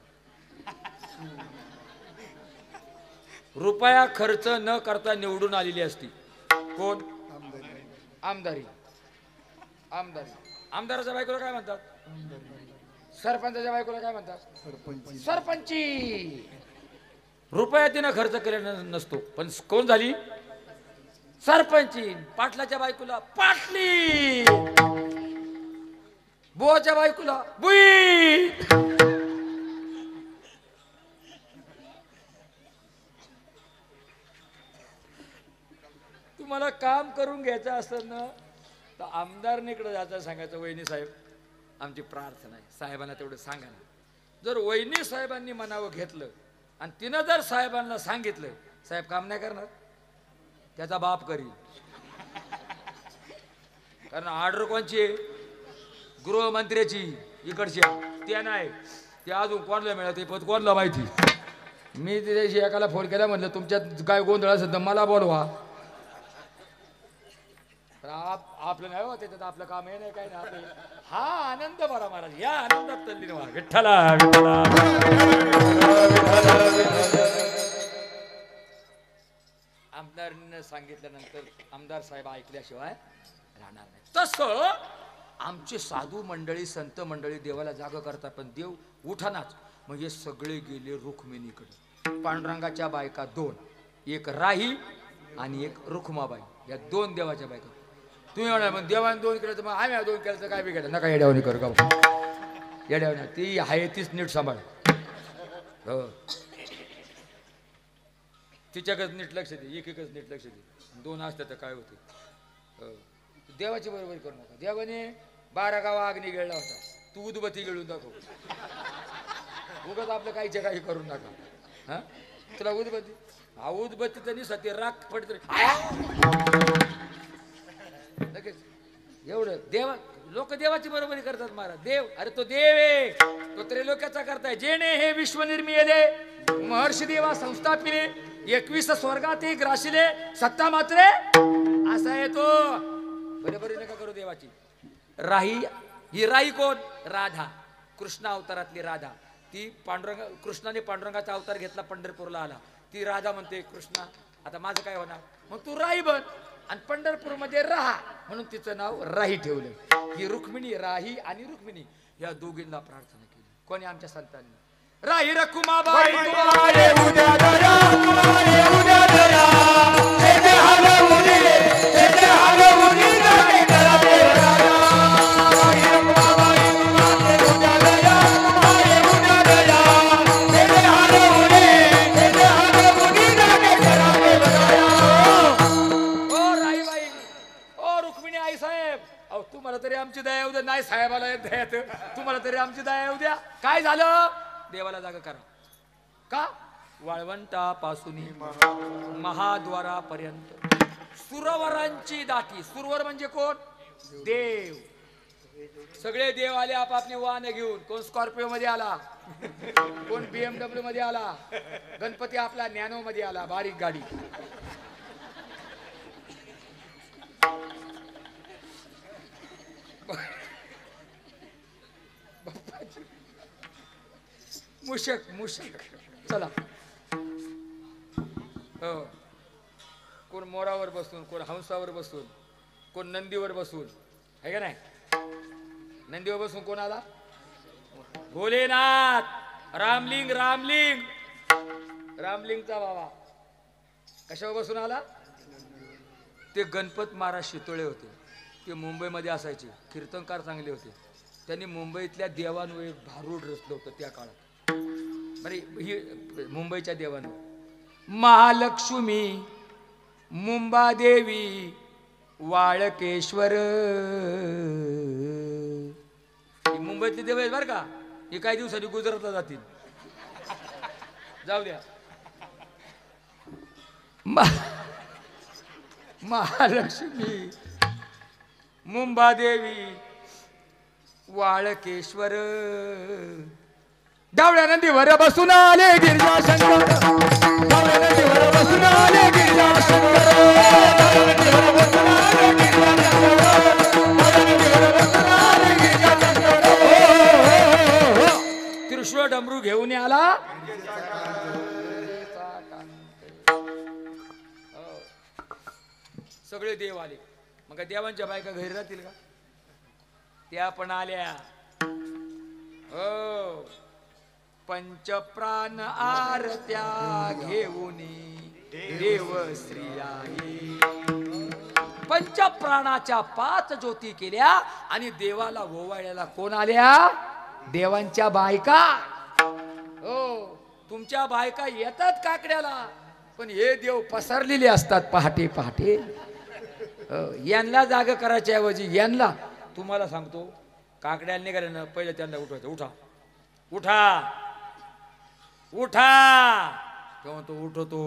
[SPEAKER 2] रुपया खर्च न करता निवडून आलेली असती. कोण? आमदारी. आमदारी. आमदाराच्या बायकोला काय म्हणतात? सरपंचाच्या बायकोला काय म्हणतात? सरपंची. रुपया तिनं खर्च केलेला नसतो, पण कोण झाली? सरपंची. पाटलाच्या बायकोला पाटली, बुवाच्या बायकोला बुई. तुम्हाला काम करून घ्यायचं असेल ना तर आमदारनीकडे जायचं, सांगायचं वहिनी साहेब आमची प्रार्थना आहे, साहेबांना तेवढं सांगा ना. जर वहिनी साहेबांनी मनावं घेतलं आणि तिनं जर साहेबांना सांगितलं, साहेब काम नाही करणार, त्याचा बाप करील. कारण ऑर्डर कोणची आहे? गृहमंत्र्याची इकडची. त्या नाही, ते अजून कोणाला मिळत पद कोणाला माहिती. मी त्याच्याशी एकाला फोन केला, म्हटलं तुमच्यात काय गोंधळ असेल तर मला बोलवा. आपलं नाही हो त्याच्यात, आपलं काम हे नाही काय नाही. आपलं हा आनंद बरा महाराज, या आनंदात तल्लीन व्हा. विठ्ठला आमदारांनी सांगितल्यानंतर आमदार साहेब ऐकल्याशिवाय राहणार नाही. तसं आमचे साधू मंडळी, संत मंडळी देवाला जागा करतात, पण देव उठानाच. मग हे सगळे गेले रुक्मिणीकडे. पांडुरंगाच्या बायका 2, एक राही आणि एक रुक्माबाई, या 2 देवाच्या बायका. तुम्ही म्हणा मग देवाने 2 केलं तर मग आम्ही 2 केलं तर काय बिघडलं? नका येड्यावणी करू का. येड्यावणी ती आहे तीच नीट सांभाळ. हो तिच्याकच नीट लक्ष दे, एकच नीट लक्ष दे. 2 असतात तर काय होते. हो देवाची बरोबरी करू नका. देवाने 12 गावा अग्नी गिळला होता, तू उदबत्ती गिळून दाखव. उगाच आपलं काहीच्या काही करून नका. हा तुला उदबत्ती, हा उदबत्ती तरी सत्य राख पडत लगेच. एवढं देवा लोक देवाची बरोबरी करतात महाराज. देव अरे तो देव आहे, तो त्रैलोक्याचा करताय. जेणे हे विश्व निर्मिले महर्षी देवा संस्थापिले 21 स्वर्गात एक राशिले सत्ता मात्रे असा आहे तो. बरोबरी नका करू देवाची. राही, ही राही कोण? राधा, कृष्ण अवतारातली राधा. ती कृष्णाने पांडुरंगाचा अवतार घेतला, पंढरपूरला आला. ती राधा म्हणते कृष्णा आता माझं काय होणार? मग तू राही बन आणि पंढरपूरमध्ये राहा, म्हणून तिचं नाव राही ठेवलं. ही रुक्मिणी, राही आणि रुक्मिणी या दोघींना प्रार्थना केली. कोणी? आमच्या संतांनी. राही रकुमाबाई तुम्हारे उद्या दया, तुम्हारे उद्या दया, हे जे हलवुनी, हे जे हलवुनी नाही करा देवा. राही रकुमाबाई तुम्हारे उद्या दया, तुम्हारे उद्या दया, हे जे हलवुनी, हे जे हलवुनी नाही करा देवा. ओ राहीबाई, ओ रुक्मिणी आई साहेब, अहो तुम्हाला तरी आमची दया येऊ द्या. नाही साहेबाला दया येते, तुम्हाला तरी आमची दया येऊ द्या. काय झालं? देवाला जागा करा. का? वाळवंटापासून महाद्वारापर्यंत सुरवरांची दाटी. सुरवर म्हणजे कोण? देव. सगळे देव आले आपापली वाहने घेऊन. कोण स्कॉर्पिओ मध्ये आला, कोण BMW मध्ये आला, गणपती आपला नॅनो मध्ये आला, बारीक गाडी. मूषक चला. हो, कोण मोरावर बसून, कोण हंसावर बसून, कोण नंदीवर बसून, आहे का नाही? नंदीवर बसून कोण आला? भोलेनाथ. रामलिंगचा बाबा कशावर बसून आला? ते गणपत महाराज शितोळे होते. ते मुंबईमध्ये असायचे, कीर्तनकार चांगले होते. त्यांनी मुंबईतल्या देवांवर एक भारूड रचलं होतं त्या काळात. म्हणजे ही मुंबईच्या देवांवर महालक्ष्मी, मुंबादेवी, वाळकेश्वर, ही मुंबईतले देव आहेत बरं का. हे काही दिवसांनी गुजरातला जातील, जाऊ द्या. महालक्ष्मी, मुंबादेवी, वाळकेश्वर. डावळ्या नंदीवर बसून आले गिरिजा शंकर, डावळ्या नंदीवर बसून आले गिरिजा शंकर, डावळ्या नंदीवर बसून आले गिरिजा शंकर, डावळ्या नंदीवर बसून आले गिरिजा शंकर. त्रिशूळ डमरू घेऊन आला. सगळे देव आले. मग देवांच्या बायका घरी राहतील का? त्या पण आल्या. हो, पंचप्राण आरत्या घेऊन देव श्री आहे. पंचप्राणाच्या 5 ज्योती केल्या आणि देवाला ओवाळ्याला कोण आल्या? देवांच्या बायका. हो, तुमच्या बायका येतात काकड्याला, पण हे देव पसरलेले असतात पहाटे पहाटे. यांना जाग करायच्या ऐवजी यांना, तुम्हाला सांगतो, काकड्याला निघाले ना पहिले त्यांना उठवायचं. उठा उठा उठा, तेव्हा तो उठवतो.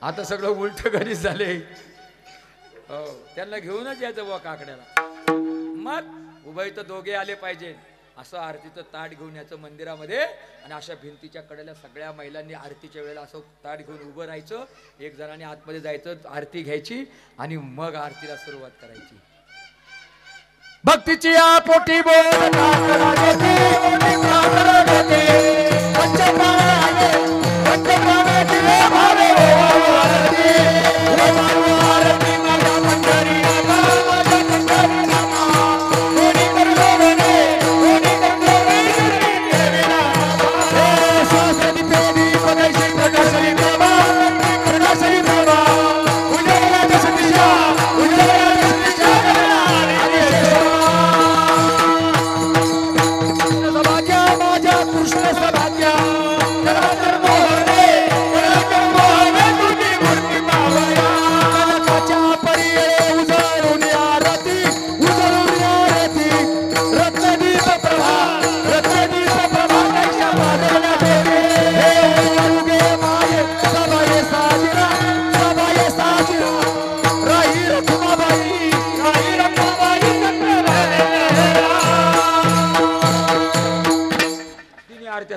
[SPEAKER 2] आता सगळं उलट घरीच झाले. हो, त्यांना घेऊनच यायचं बुवा काकड्याला. मग उभय तर दोघे आले पाहिजे. असं आरतीचं ताट घेऊन याचं मंदिरामध्ये, आणि अशा भिंतीच्या कडेला सगळ्या महिलांनी आरतीच्या वेळेला असं ताट घेऊन उभं राहायचं. एक जणांनी आतमध्ये जायचं, आरती घ्यायची आणि मग आरतीला सुरुवात करायची. भक्तीची या पोटी बोल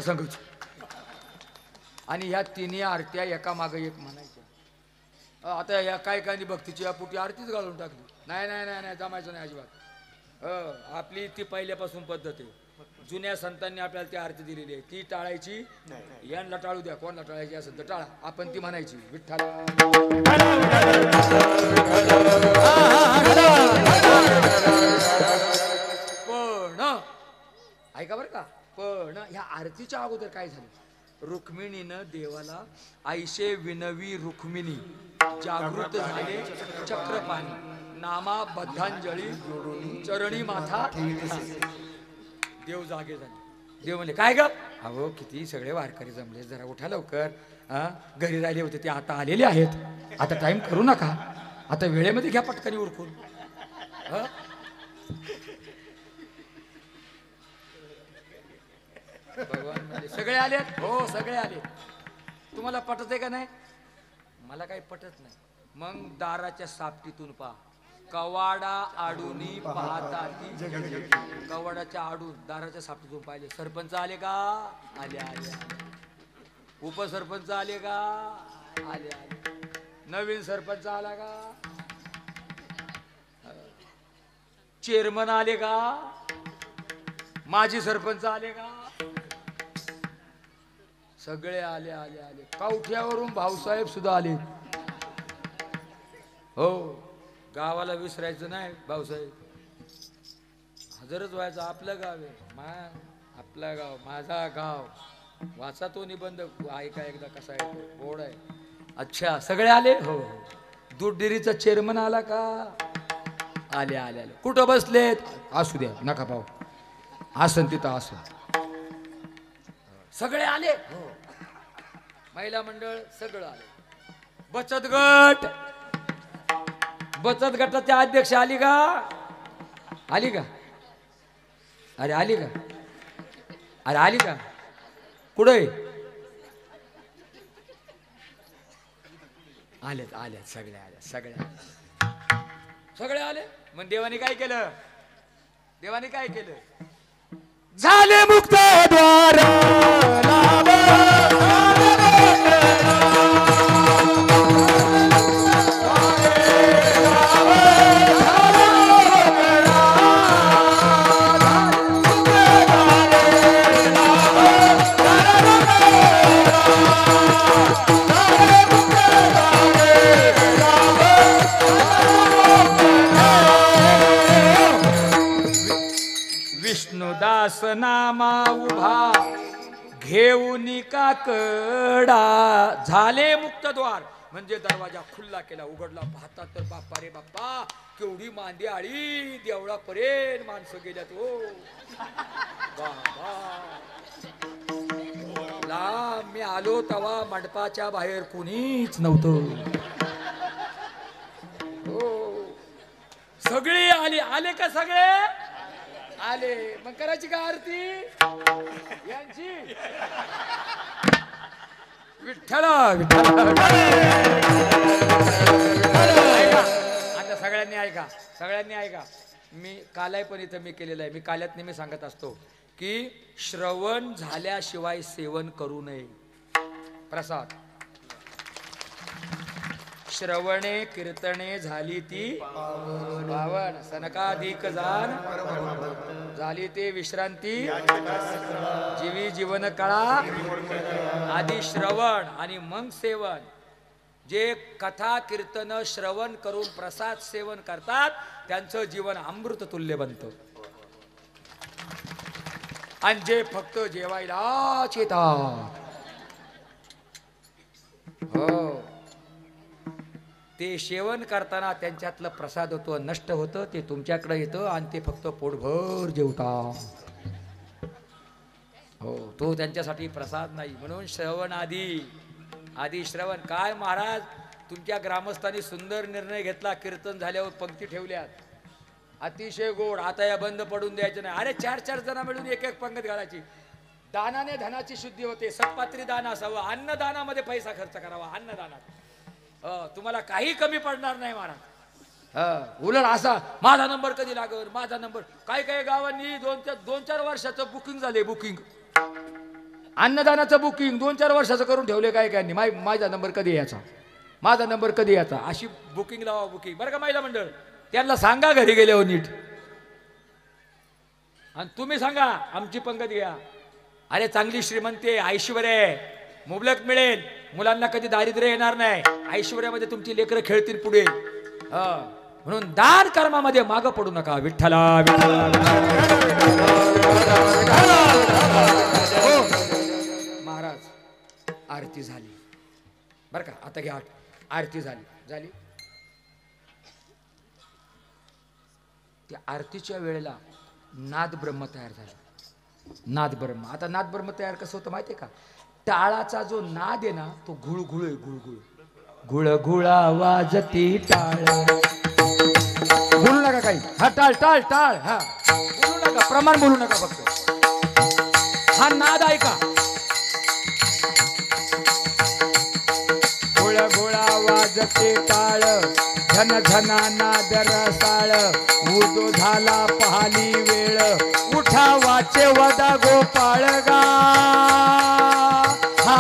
[SPEAKER 2] संघच. आणि ह्या तिन्ही आरत्या एका मागे एक म्हणायच्या. आता या काय काही भक्तीची या पोटी आरतीच घालून टाकली. नाही नाही नाही नाही, जमायचं नाही अजिबात. आपली ती पहिल्यापासून पद्धत आहे. जुन्या संतांनी आपल्याला ती आरती दिलेली आहे, ती टाळायची. यांना टाळू द्या, कोणाला टाळायची असेल तर टाळा, आपण ती म्हणायची. विठ्ठला पण ऐका बरं का, पण ह्या आरतीच्या अगोदर काय झालं? रुक्मिणीनं देवाला आईशे विनवी रुक्मिणी जागृत झाले चक्रपाणी नामा बद्धांजळी चरणी माथा. देव जागे झाले. देव म्हणले काय ग? अहो किती सगळे वारकरी जमले, जरा उठा लवकर. घरी राहिले होते ते आता आलेले आहेत, आता टाइम करू नका, आता वेळेमध्ये घ्या पटकनी उरकून. भगवान म्हणजे सगळे आलेत. हो सगळे आले. तुम्हाला पटत आहे का नाही? मला काही पटत नाही. मग दाराच्या सापटीतून पहा, कवाडा आडूनी पाहता ती, कवाडाच्या आडून दाराच्या सापटीतून पाहिले. सरपंच आले का? आले आले आले. उपसरपंच आले का? आले आले. नवीन सरपंच आला का? चेअरमन आले का? माजी सरपंच आले का? सगळे आले आले आले. कवठ्यावरून भाऊसाहेब सुद्धा आले. हो, गावाला विसरायचं नाही भाऊसाहेब, हजरच व्हायचं. आपलं गाव आहे, आपलं गाव, माझा गाव. वाचा तो निबंध, ऐका एकदा कसा आहे, गोड आहे. अच्छा, सगळे आले. हो हो. दूध डेअरीचा चेअरमन आला का? आले आले आले. कुठं बसलेत? असू द्या, नका पाहू, आसन तिथं आसन. सगळे आले. हो, महिला मंडळ सगळं आले. बचत गट, बचत गटाच्या अध्यक्ष आली का? आली का? अरे आली का? अरे आली का? कुठे? आलेत आलेत, सगळे आले, सगळे आले. मग देवाने काय केलं? देवाने काय केलं?
[SPEAKER 3] झाले मुक्त द्वार
[SPEAKER 2] विष्णुदास नामा उभा घेऊन काकडा. झाले मुक्त द्वार म्हणजे दरवाजा खुल्ला केला, उघडला. पाहता तर बाप्पा रे बाप्पा, केवढी मांदी आळी, देवळापर्यंत माणसं गेल्यात. हो ला, मी आलो तवा मंडपाच्या बाहेर कोणीच नव्हतं. हो, सगळे आले. आले का? सगळे आले. मग करायची का आरती यांची? विठ्ठला विठ्ठला. आता सगळ्यांनी ऐका, सगळ्यांनी ऐका. मी कालाय पण इथं मी केलेलं आहे. मी काल्यात नेहमी सांगत असतो की श्रवण झाल्याशिवाय सेवन करू नये. प्रसाद श्रवणे कीर्तने झाली ती पावन, सनकाधिक जाण झाली ते विश्रांती, जीवी जीवन कळा आधी श्रवण आणि मग सेवन. जे कथा कीर्तन श्रवण करून प्रसाद सेवन करतात त्यांचं जीवन अमृत तुल्य बनतं. आणि जे फक्त जेवायलाच येतात, हो, ते सेवन करताना त्यांच्यातलं प्रसाद होतो नष्ट होतं, ते तुमच्याकडे येतं आणि ते फक्त पोटभर जेवतात. हो, तो त्यांच्यासाठी प्रसाद नाही. म्हणून श्रवण आधी श्रवण. काय महाराज, तुमच्या ग्रामस्थांनी सुंदर निर्णय घेतला. कीर्तन झाल्यावर पंक्ती ठेवल्यात, अतिशय गोड. आता या बंद पडून द्यायचं नाही. अरे 4-4 जण मिळून एक पंगत घालायची. दानाने धनाची शुद्धी होते. सत्पात्री दान असावं. अन्नदानामध्ये पैसा खर्च करावा. अन्नदानात तुम्हाला काही कमी पडणार नाही महाराज. उलट असा माझा नंबर कधी लागल, माझा नंबर. काही काही गावांनी 2-4 वर्षाचं बुकिंग झाले. बुकिंग, अन्नदानाचं बुकिंग 2-4 वर्षाचं करून ठेवले. काय काय माझा नंबर कधी यायचा, माझा नंबर कधी यायचा, अशी बुकिंग लावा. बुकिंग बरं का महिला मंडळ. त्यांना सांगा घरी गेल्यावर नीट. आणि तुम्ही सांगा आमची पंगत घ्या. अरे चांगली श्रीमंती, ऐश्वर्य मुबलक मिळेल. मुलांना कधी दारिद्र्य येणार नाही. ऐश्वर्यामध्ये तुमची लेकरं खेळतील पुढे. म्हणून दान कर्मामध्ये मागं पडू नका. विठ्ठला महाराज. आरती झाली बर का. आता घ्या, आरती झाली. त्या आरतीच्या वेळेला नाद ब्रह्म तयार झाला. नाद ब्रह्म. आता नाद ब्रह्म तयार कसं होतं माहितीये का? टाळाचा जो नाद आहे ना, तो घुळघुळ आहे. घुळघुळ, गुळगुळा वाजती टाळ. बोलू नका काही. हा टाळ टाळ टाळ. हा बोलू नका, प्रमाण बोलू नका. फक्त हा नाद ऐका. गुळगुळा वाज
[SPEAKER 3] वाजते टाळ झन झना नाद रसाळ उदो झाला पाहली वेळ उठा वाचे वदा गोपाळ गा हा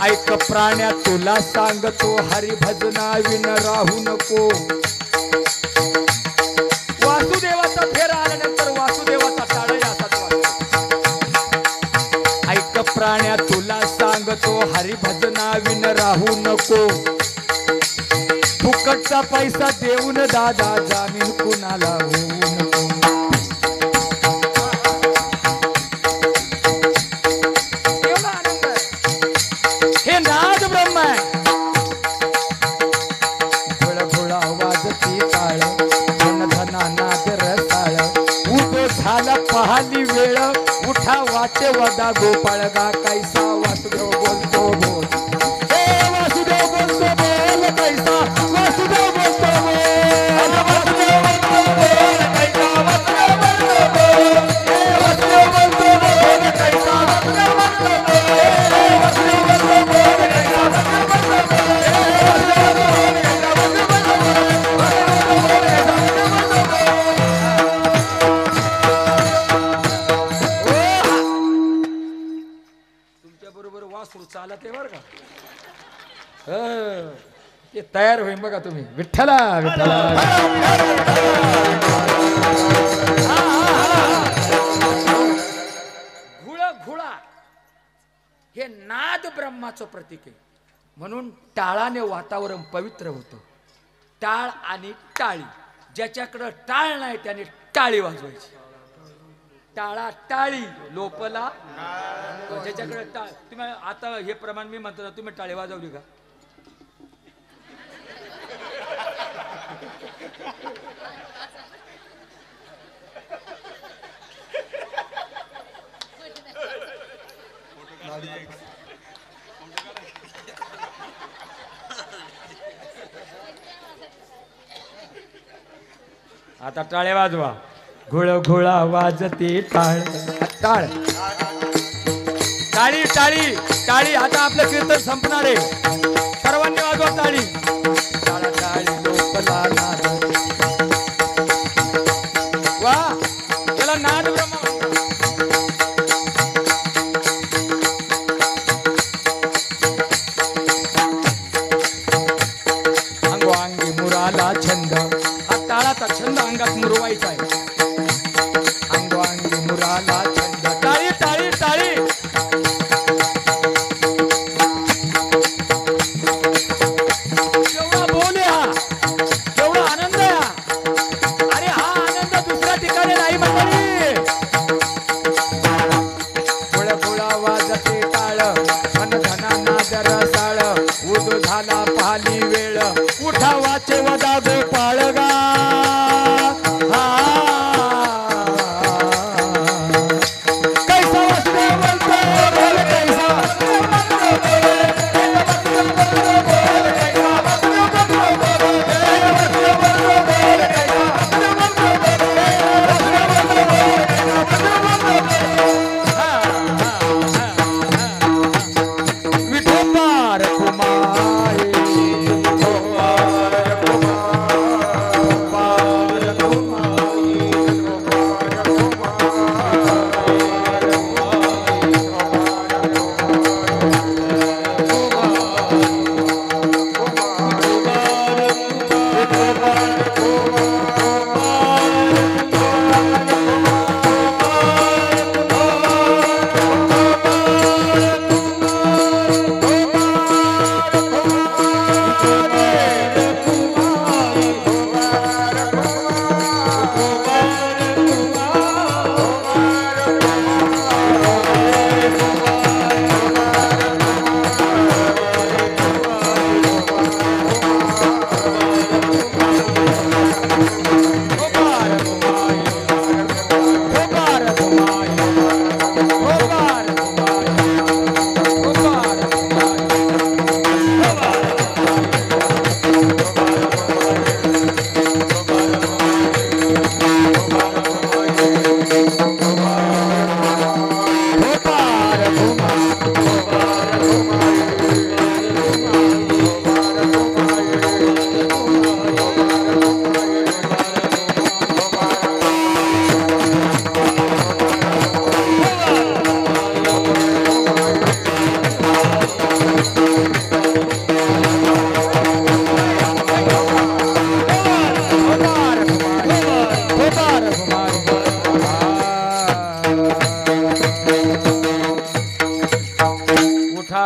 [SPEAKER 3] ऐक प्राण्या तुला सांगतो हरिभजना विन राहू नको वासुदेवाचा फेरा आल्यानंतर वासुदेवाचा टाळ असाच वाटतो ऐक प्राण्या तुला सांगतो हरिभजना विन राहू नको फुकटचा पैसा देऊन दादा जामीन कुणाला होऊ नको नाद ब्रह्म आहे घोळ घोळा वाजती टाळ धन धना नाद रसाळ उठो झाला पाहली वेळ उठा वाचे वदा गोपाळ गा कैसा वासुदेव बोलतो बोल हे वासुदेव बोलतो बोल कैसा वासुदेव बोलतो बोल वासुदेव बोलतो बोल कैसा वासुदेव बोलतो बोल हे वासुदेव बोलतो बोल कैसा वासुदेव बोलतो बोल वासुदेव बोलतो बोल तुमच्या बरोबर वासरू चालत आहे बर का ते तयार होईल बघा तुम्ही विठ्ठला विठ्ठला
[SPEAKER 2] घुळ घुळा हे नाद ब्रह्माचं प्रतीक आहे म्हणून टाळाने वातावरण पवित्र होतं टाळ आणि टाळी ज्याच्याकडं टाळ नाही त्याने टाळी वाजवायची टाळा टाळी लोपला ज्याच्याकडे टाळ तुम्ही आता हे प्रमाण मी म्हणतो ना तुम्ही टाळी वाजवली का
[SPEAKER 3] आता टाळे वाजवा घोळ घोळा वाजते टाळ टाळ टाळी टाळी टाळी आता आपलं कीर्तन संपणार आहे सर्वांनी वाजवा टाळी टाळा टाळी लोकला नाद वा त्याला नाद ब्रह्म अंगोअंगी मुराला छंद हा टाळाचा छंद अंगात मुरवायचा आहे अंगोअंगी मुराला छंद टाळी टाळी टाळी केवढा बोल आहे हा केवढा आनंद आहे हा अरे हा आनंद दुसऱ्या ठिकाणी नाही मंडळी गोळा गोळा वाजते टाळ धन धना नाद रसाळ उदो झाला पाहली वेळ उठा वाचे वदा गोपाळ गा हा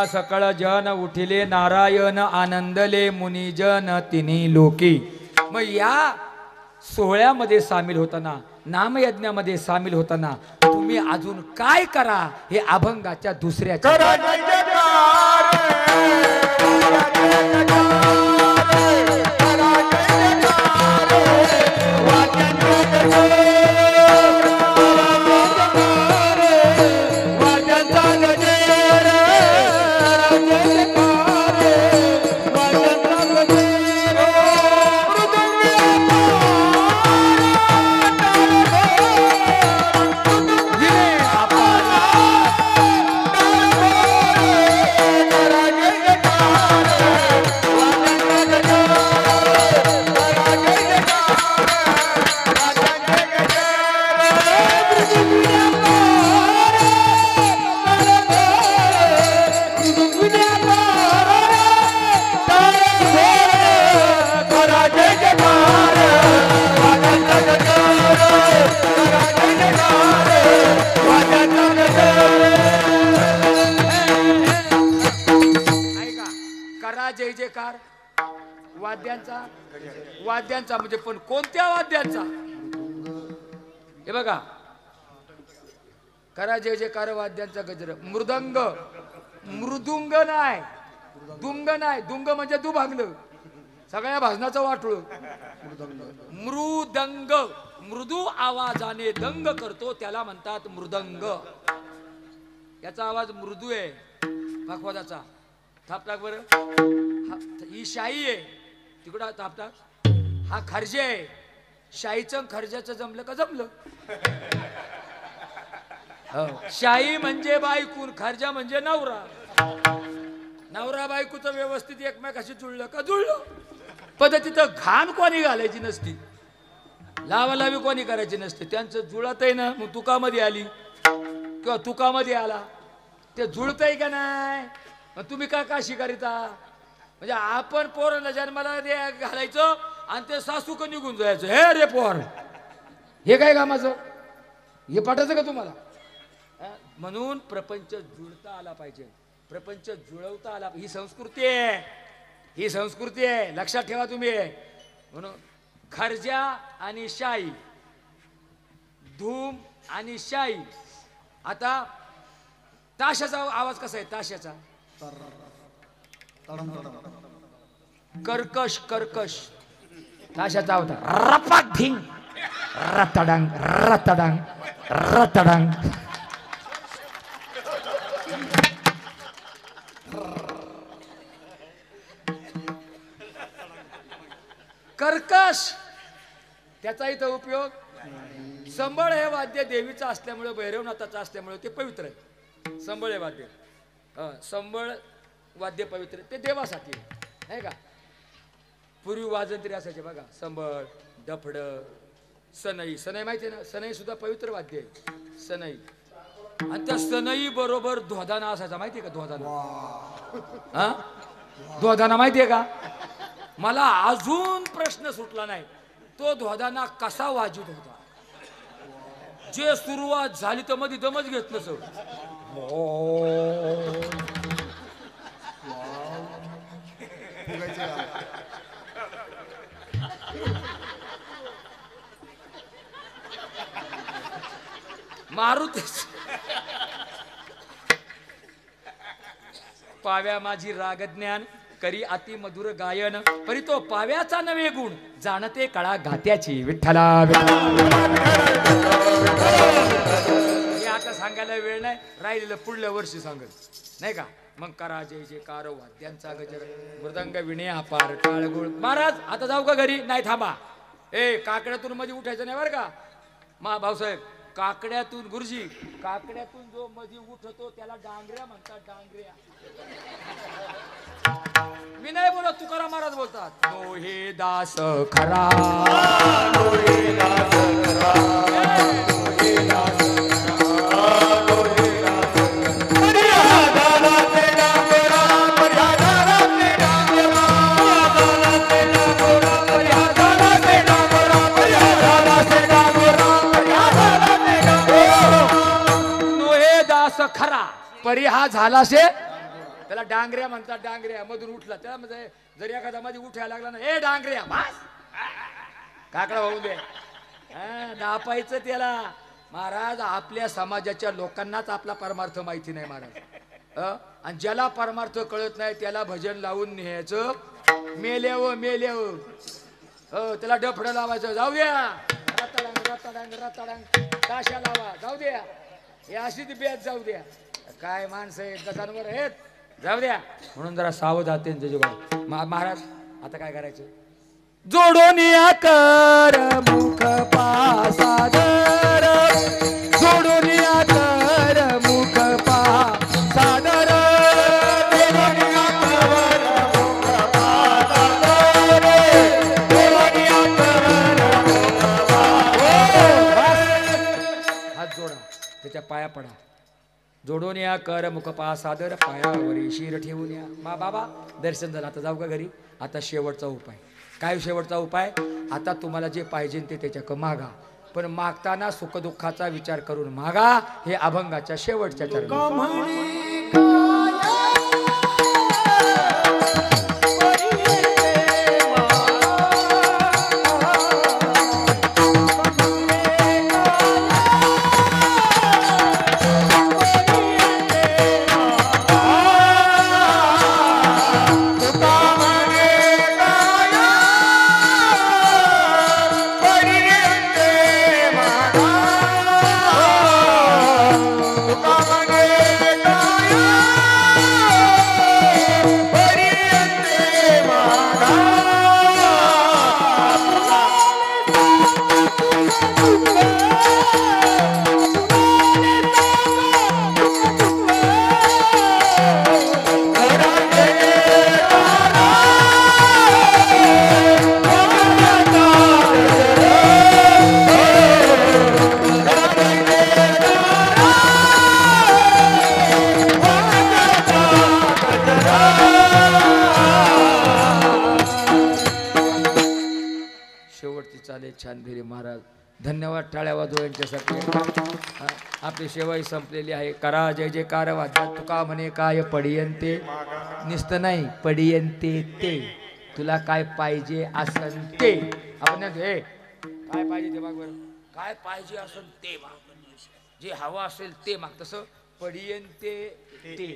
[SPEAKER 3] सकाळ सकाळ जन उठिले नारायण आनंदले मुनिजन तिन्ही लोकी. मग या सोहळ्यामध्ये सामील होताना, नामयज्ञामध्ये सामील होताना तुम्ही अजून काय करा हे अभंगाच्या दुसऱ्या जय जयकार वाद्यांचा म्हणजे पण कोणत्या वाद्यांचा? हे बघा, करा जय जयकार वाद्यांचा गजर. मृदंग, मृदुंग नाही, दुंग नाही. दुंग म्हणजे दुभांगलं, सगळ्या भाजनाचं वाटलं. मृदंग, मृदू आवाजाने दंग करतो त्याला म्हणतात मृदंग. याचा आवाज मृदू आहे, भागवताचा. थापटाक बरं. ही शाई आहे, तिकडं थापटाक. हा खर्जे आहे. शाईचं खर्जाचं जमलं का जमलं. शाई म्हणजे बायकून, खर्जा म्हणजे नवरा. नवरा बायकोचं व्यवस्थित एकमेकाशी जुळलं का जुळलं. पण तिथं घाण कोणी घालायची नसती, लावालावी कोणी करायची नसते. त्यांचं जुळत आहे ना, मग तुकामध्ये आली किंवा तुकामध्ये आला, ते जुळतंय का नाही. मग तुम्ही का काशी करीता. म्हणजे आपण पोरांना जन्माला घालायचं आणि ते सासू का निघून जायचं. हे रे पोर, हे काय कामाचं, हे पाठायचं का तुम्हाला. म्हणून प्रपंच जुळता आला पाहिजे, प्रपंच जुळवता आला. ही संस्कृती आहे, ही संस्कृती आहे, लक्षात ठेवा तुम्ही. म्हणून खर्जा आणि शाई, धूम आणि शाई. आता ताशाचा आवाज कसा आहे. ताशाचा कर्कश, कर्कश ताशाचा होता. रपाक धिंग, रतडांग रतडांग रतडांग. कर्कश, त्याचा इथं उपयोग. संबळ हे वाद्य देवीचं असल्यामुळे, भैरवनाथाचं असल्यामुळे ते पवित्र आहे. संबळ हे वाद्य, संबळ वाद्य पवित्र, ते देवासाठी आहे का. पूर्वी वाजंत्री असायचे बघा, संबळ, डफड, सनई. सनई माहिती आहे ना, सनई सुद्धा पवित्र वाद्य आहे. सनई, आणि त्या सनई बरोबर धोदाना असायचा, माहिती आहे का धोदाना. हा, धोदाना माहिती आहे का. मला अजून प्रश्न सुटला नाही, तो धोदाना कसा वाजत होता. जे सुरुवात झाली तर मध्ये दमच घेतलं सर. मारुती पाव्या माझी रागज्ञान करी अति मधुर गायन, परी तो पाव्याचा नवे गुण जाणते कळा गात्याची. विठ्ठला हे आता सांगायला वेळ नाही, राहिलेलं पुढल्या वर्षी सांगत नाही का. मग करा जय जयकार वाद्यांचा गजर, मृदंग विणे अपार टाळगुळ. महाराज आता जाऊ का घरी. नाही थांबा, ए काकड्यातून मध्ये उठायचं नाही बरं का. भाऊसाहेब, काकड्यातून गुरुजी, काकड्यातून जो मध्ये उठतो त्याला डांगऱ्या म्हणतात. डांगऱ्या मी नाही बोलत, तुकाराम महाराज बोलतात. नो हे दास खरा, नो हे दास खरा, नो हे दास खरा, नो हे दास खरा. मर्यादा ते डांगरा, मर्यादा ते डांगरा, मर्यादा ते डांगरा, मर्यादा ते डांगरा, मर्यादा ते डांगरा. नो हे दास खरा, परी हा झाला से
[SPEAKER 2] त्याला डांगऱ्या म्हणतात. डांगऱ्या मधून उठला त्याला म्हणजे जरी एखादा मध्ये उठायला लागला ना, ए डांगऱ्या बस काकडा होऊ दे. दापायचं त्याला. महाराज आपल्या समाजाच्या लोकांनाच आपला परमार्थ माहिती नाही महाराज. आणि ज्याला परमार्थ कळत नाही त्याला भजन लावून न्यायचं. मेल्याव त्याला डफडं लावायचं. जाऊ द्या रताडांग रताडांग रताडांग ताशा लावा. जाऊ द्या हे अशी ती बेत. जाऊ द्या काय माणसं आहेत गजांवर आहेत. जाऊ द्या म्हणून जरा सावध आहात त्यांच्या जीवन. महाराज आता काय करायचं.
[SPEAKER 3] जोडून या कर मुख पा सादर, जोडून या कर मुख पा सादर, जोडून या कर मुख पा सादर, जोडून या कर मुख पा.
[SPEAKER 2] हात जोडा त्याच्या पाया पडा. जोडून या कर मुख पा सादर, पायावरी शिर ठेवून या. बाबा दर्शन झालं. आता जाऊ का घरी. आता शेवटचा उपाय. काय शेवटचा उपाय. आता तुम्हाला जे पाहिजे ते त्याच्याकडे मागा. पण मागताना सुखदुःखाचा विचार करून मागा. हे अभंगाच्या शेवटच्या चरणी. छान धीरे महाराज. धन्यवाद. टाळ्या वाजवा यांच्यासाठी. आपली सेवाही संपलेली आहे. करा जय जयकार वाद्यात. तुका म्हणे काय पडियंते निस्त नाही पडियंते ते. तुला काय पाहिजे असन ते. आपण काय पाहिजे ते माग. बरं काय पाहिजे असन ते माग. जे हवं असेल ते माग. तसं पडियंते ते.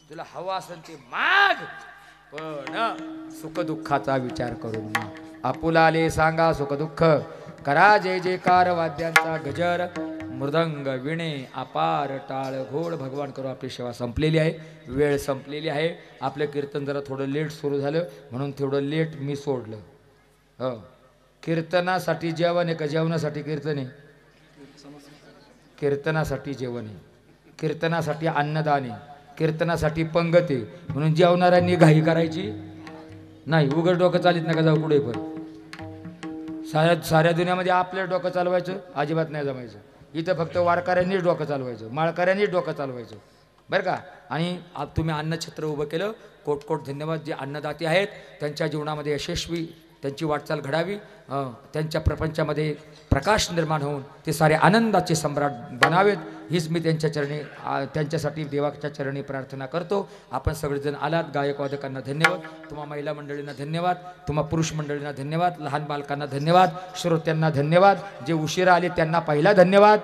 [SPEAKER 2] तुला हवं असेल ते माग. पण सुखदुःखाचा विचार करून माग. आपुलाले सांगा सुखदुःख. करा जय जयकार वाद्यांचा गजर. मृदंग विणे अपार टाळ घोड. भगवान करू. आपली सेवा संपलेली आहे. वेळ संपलेली आहे. आपलं कीर्तन जरा थोडं लेट सुरू झालं म्हणून थोडं लेट मी सोडलं. हो कीर्तनासाठी जेवण आहे का जेवणासाठी कीर्तन आहे. कीर्तनासाठी जेवण आहे. कीर्तनासाठी अन्नदान आहे. कीर्तनासाठी पंगत आहे. म्हणून जेवणाऱ्यांनी घाई करायची नाही. उघड डोकं चालित नका जाऊ पुढे. पण साऱ्या दुनियामध्ये आपल्या डोकं चालवायचं अजिबात नाही जमायचं. इथं फक्त वारकऱ्यांनीच डोकं चालवायचं. माळकऱ्यांनीच डोकं चालवायचं बरं का. आणि तुम्ही अन्नछत्र उभं केलं. कोट कोट धन्यवाद. जे अन्नदाते आहेत त्यांच्या जीवनामध्ये यशस्वी त्यांची वाटचाल घडावी. त्यांच्या प्रपंचामध्ये प्रकाश निर्माण होऊन ते सारे आनंदाचे सम्राट बनावेत. हीच मी त्यांच्या चरणी त्यांच्यासाठी देवाच्या चरणी प्रार्थना करतो. आपण सगळेजण आलात. गायक वादकांना धन्यवाद. तुम्हा महिला मंडळींना धन्यवाद. तुम्हा पुरुष मंडळींना धन्यवाद. लहान बालकांना धन्यवाद. श्रोत्यांना धन्यवाद. जे उशिरा आले त्यांना पहिला धन्यवाद.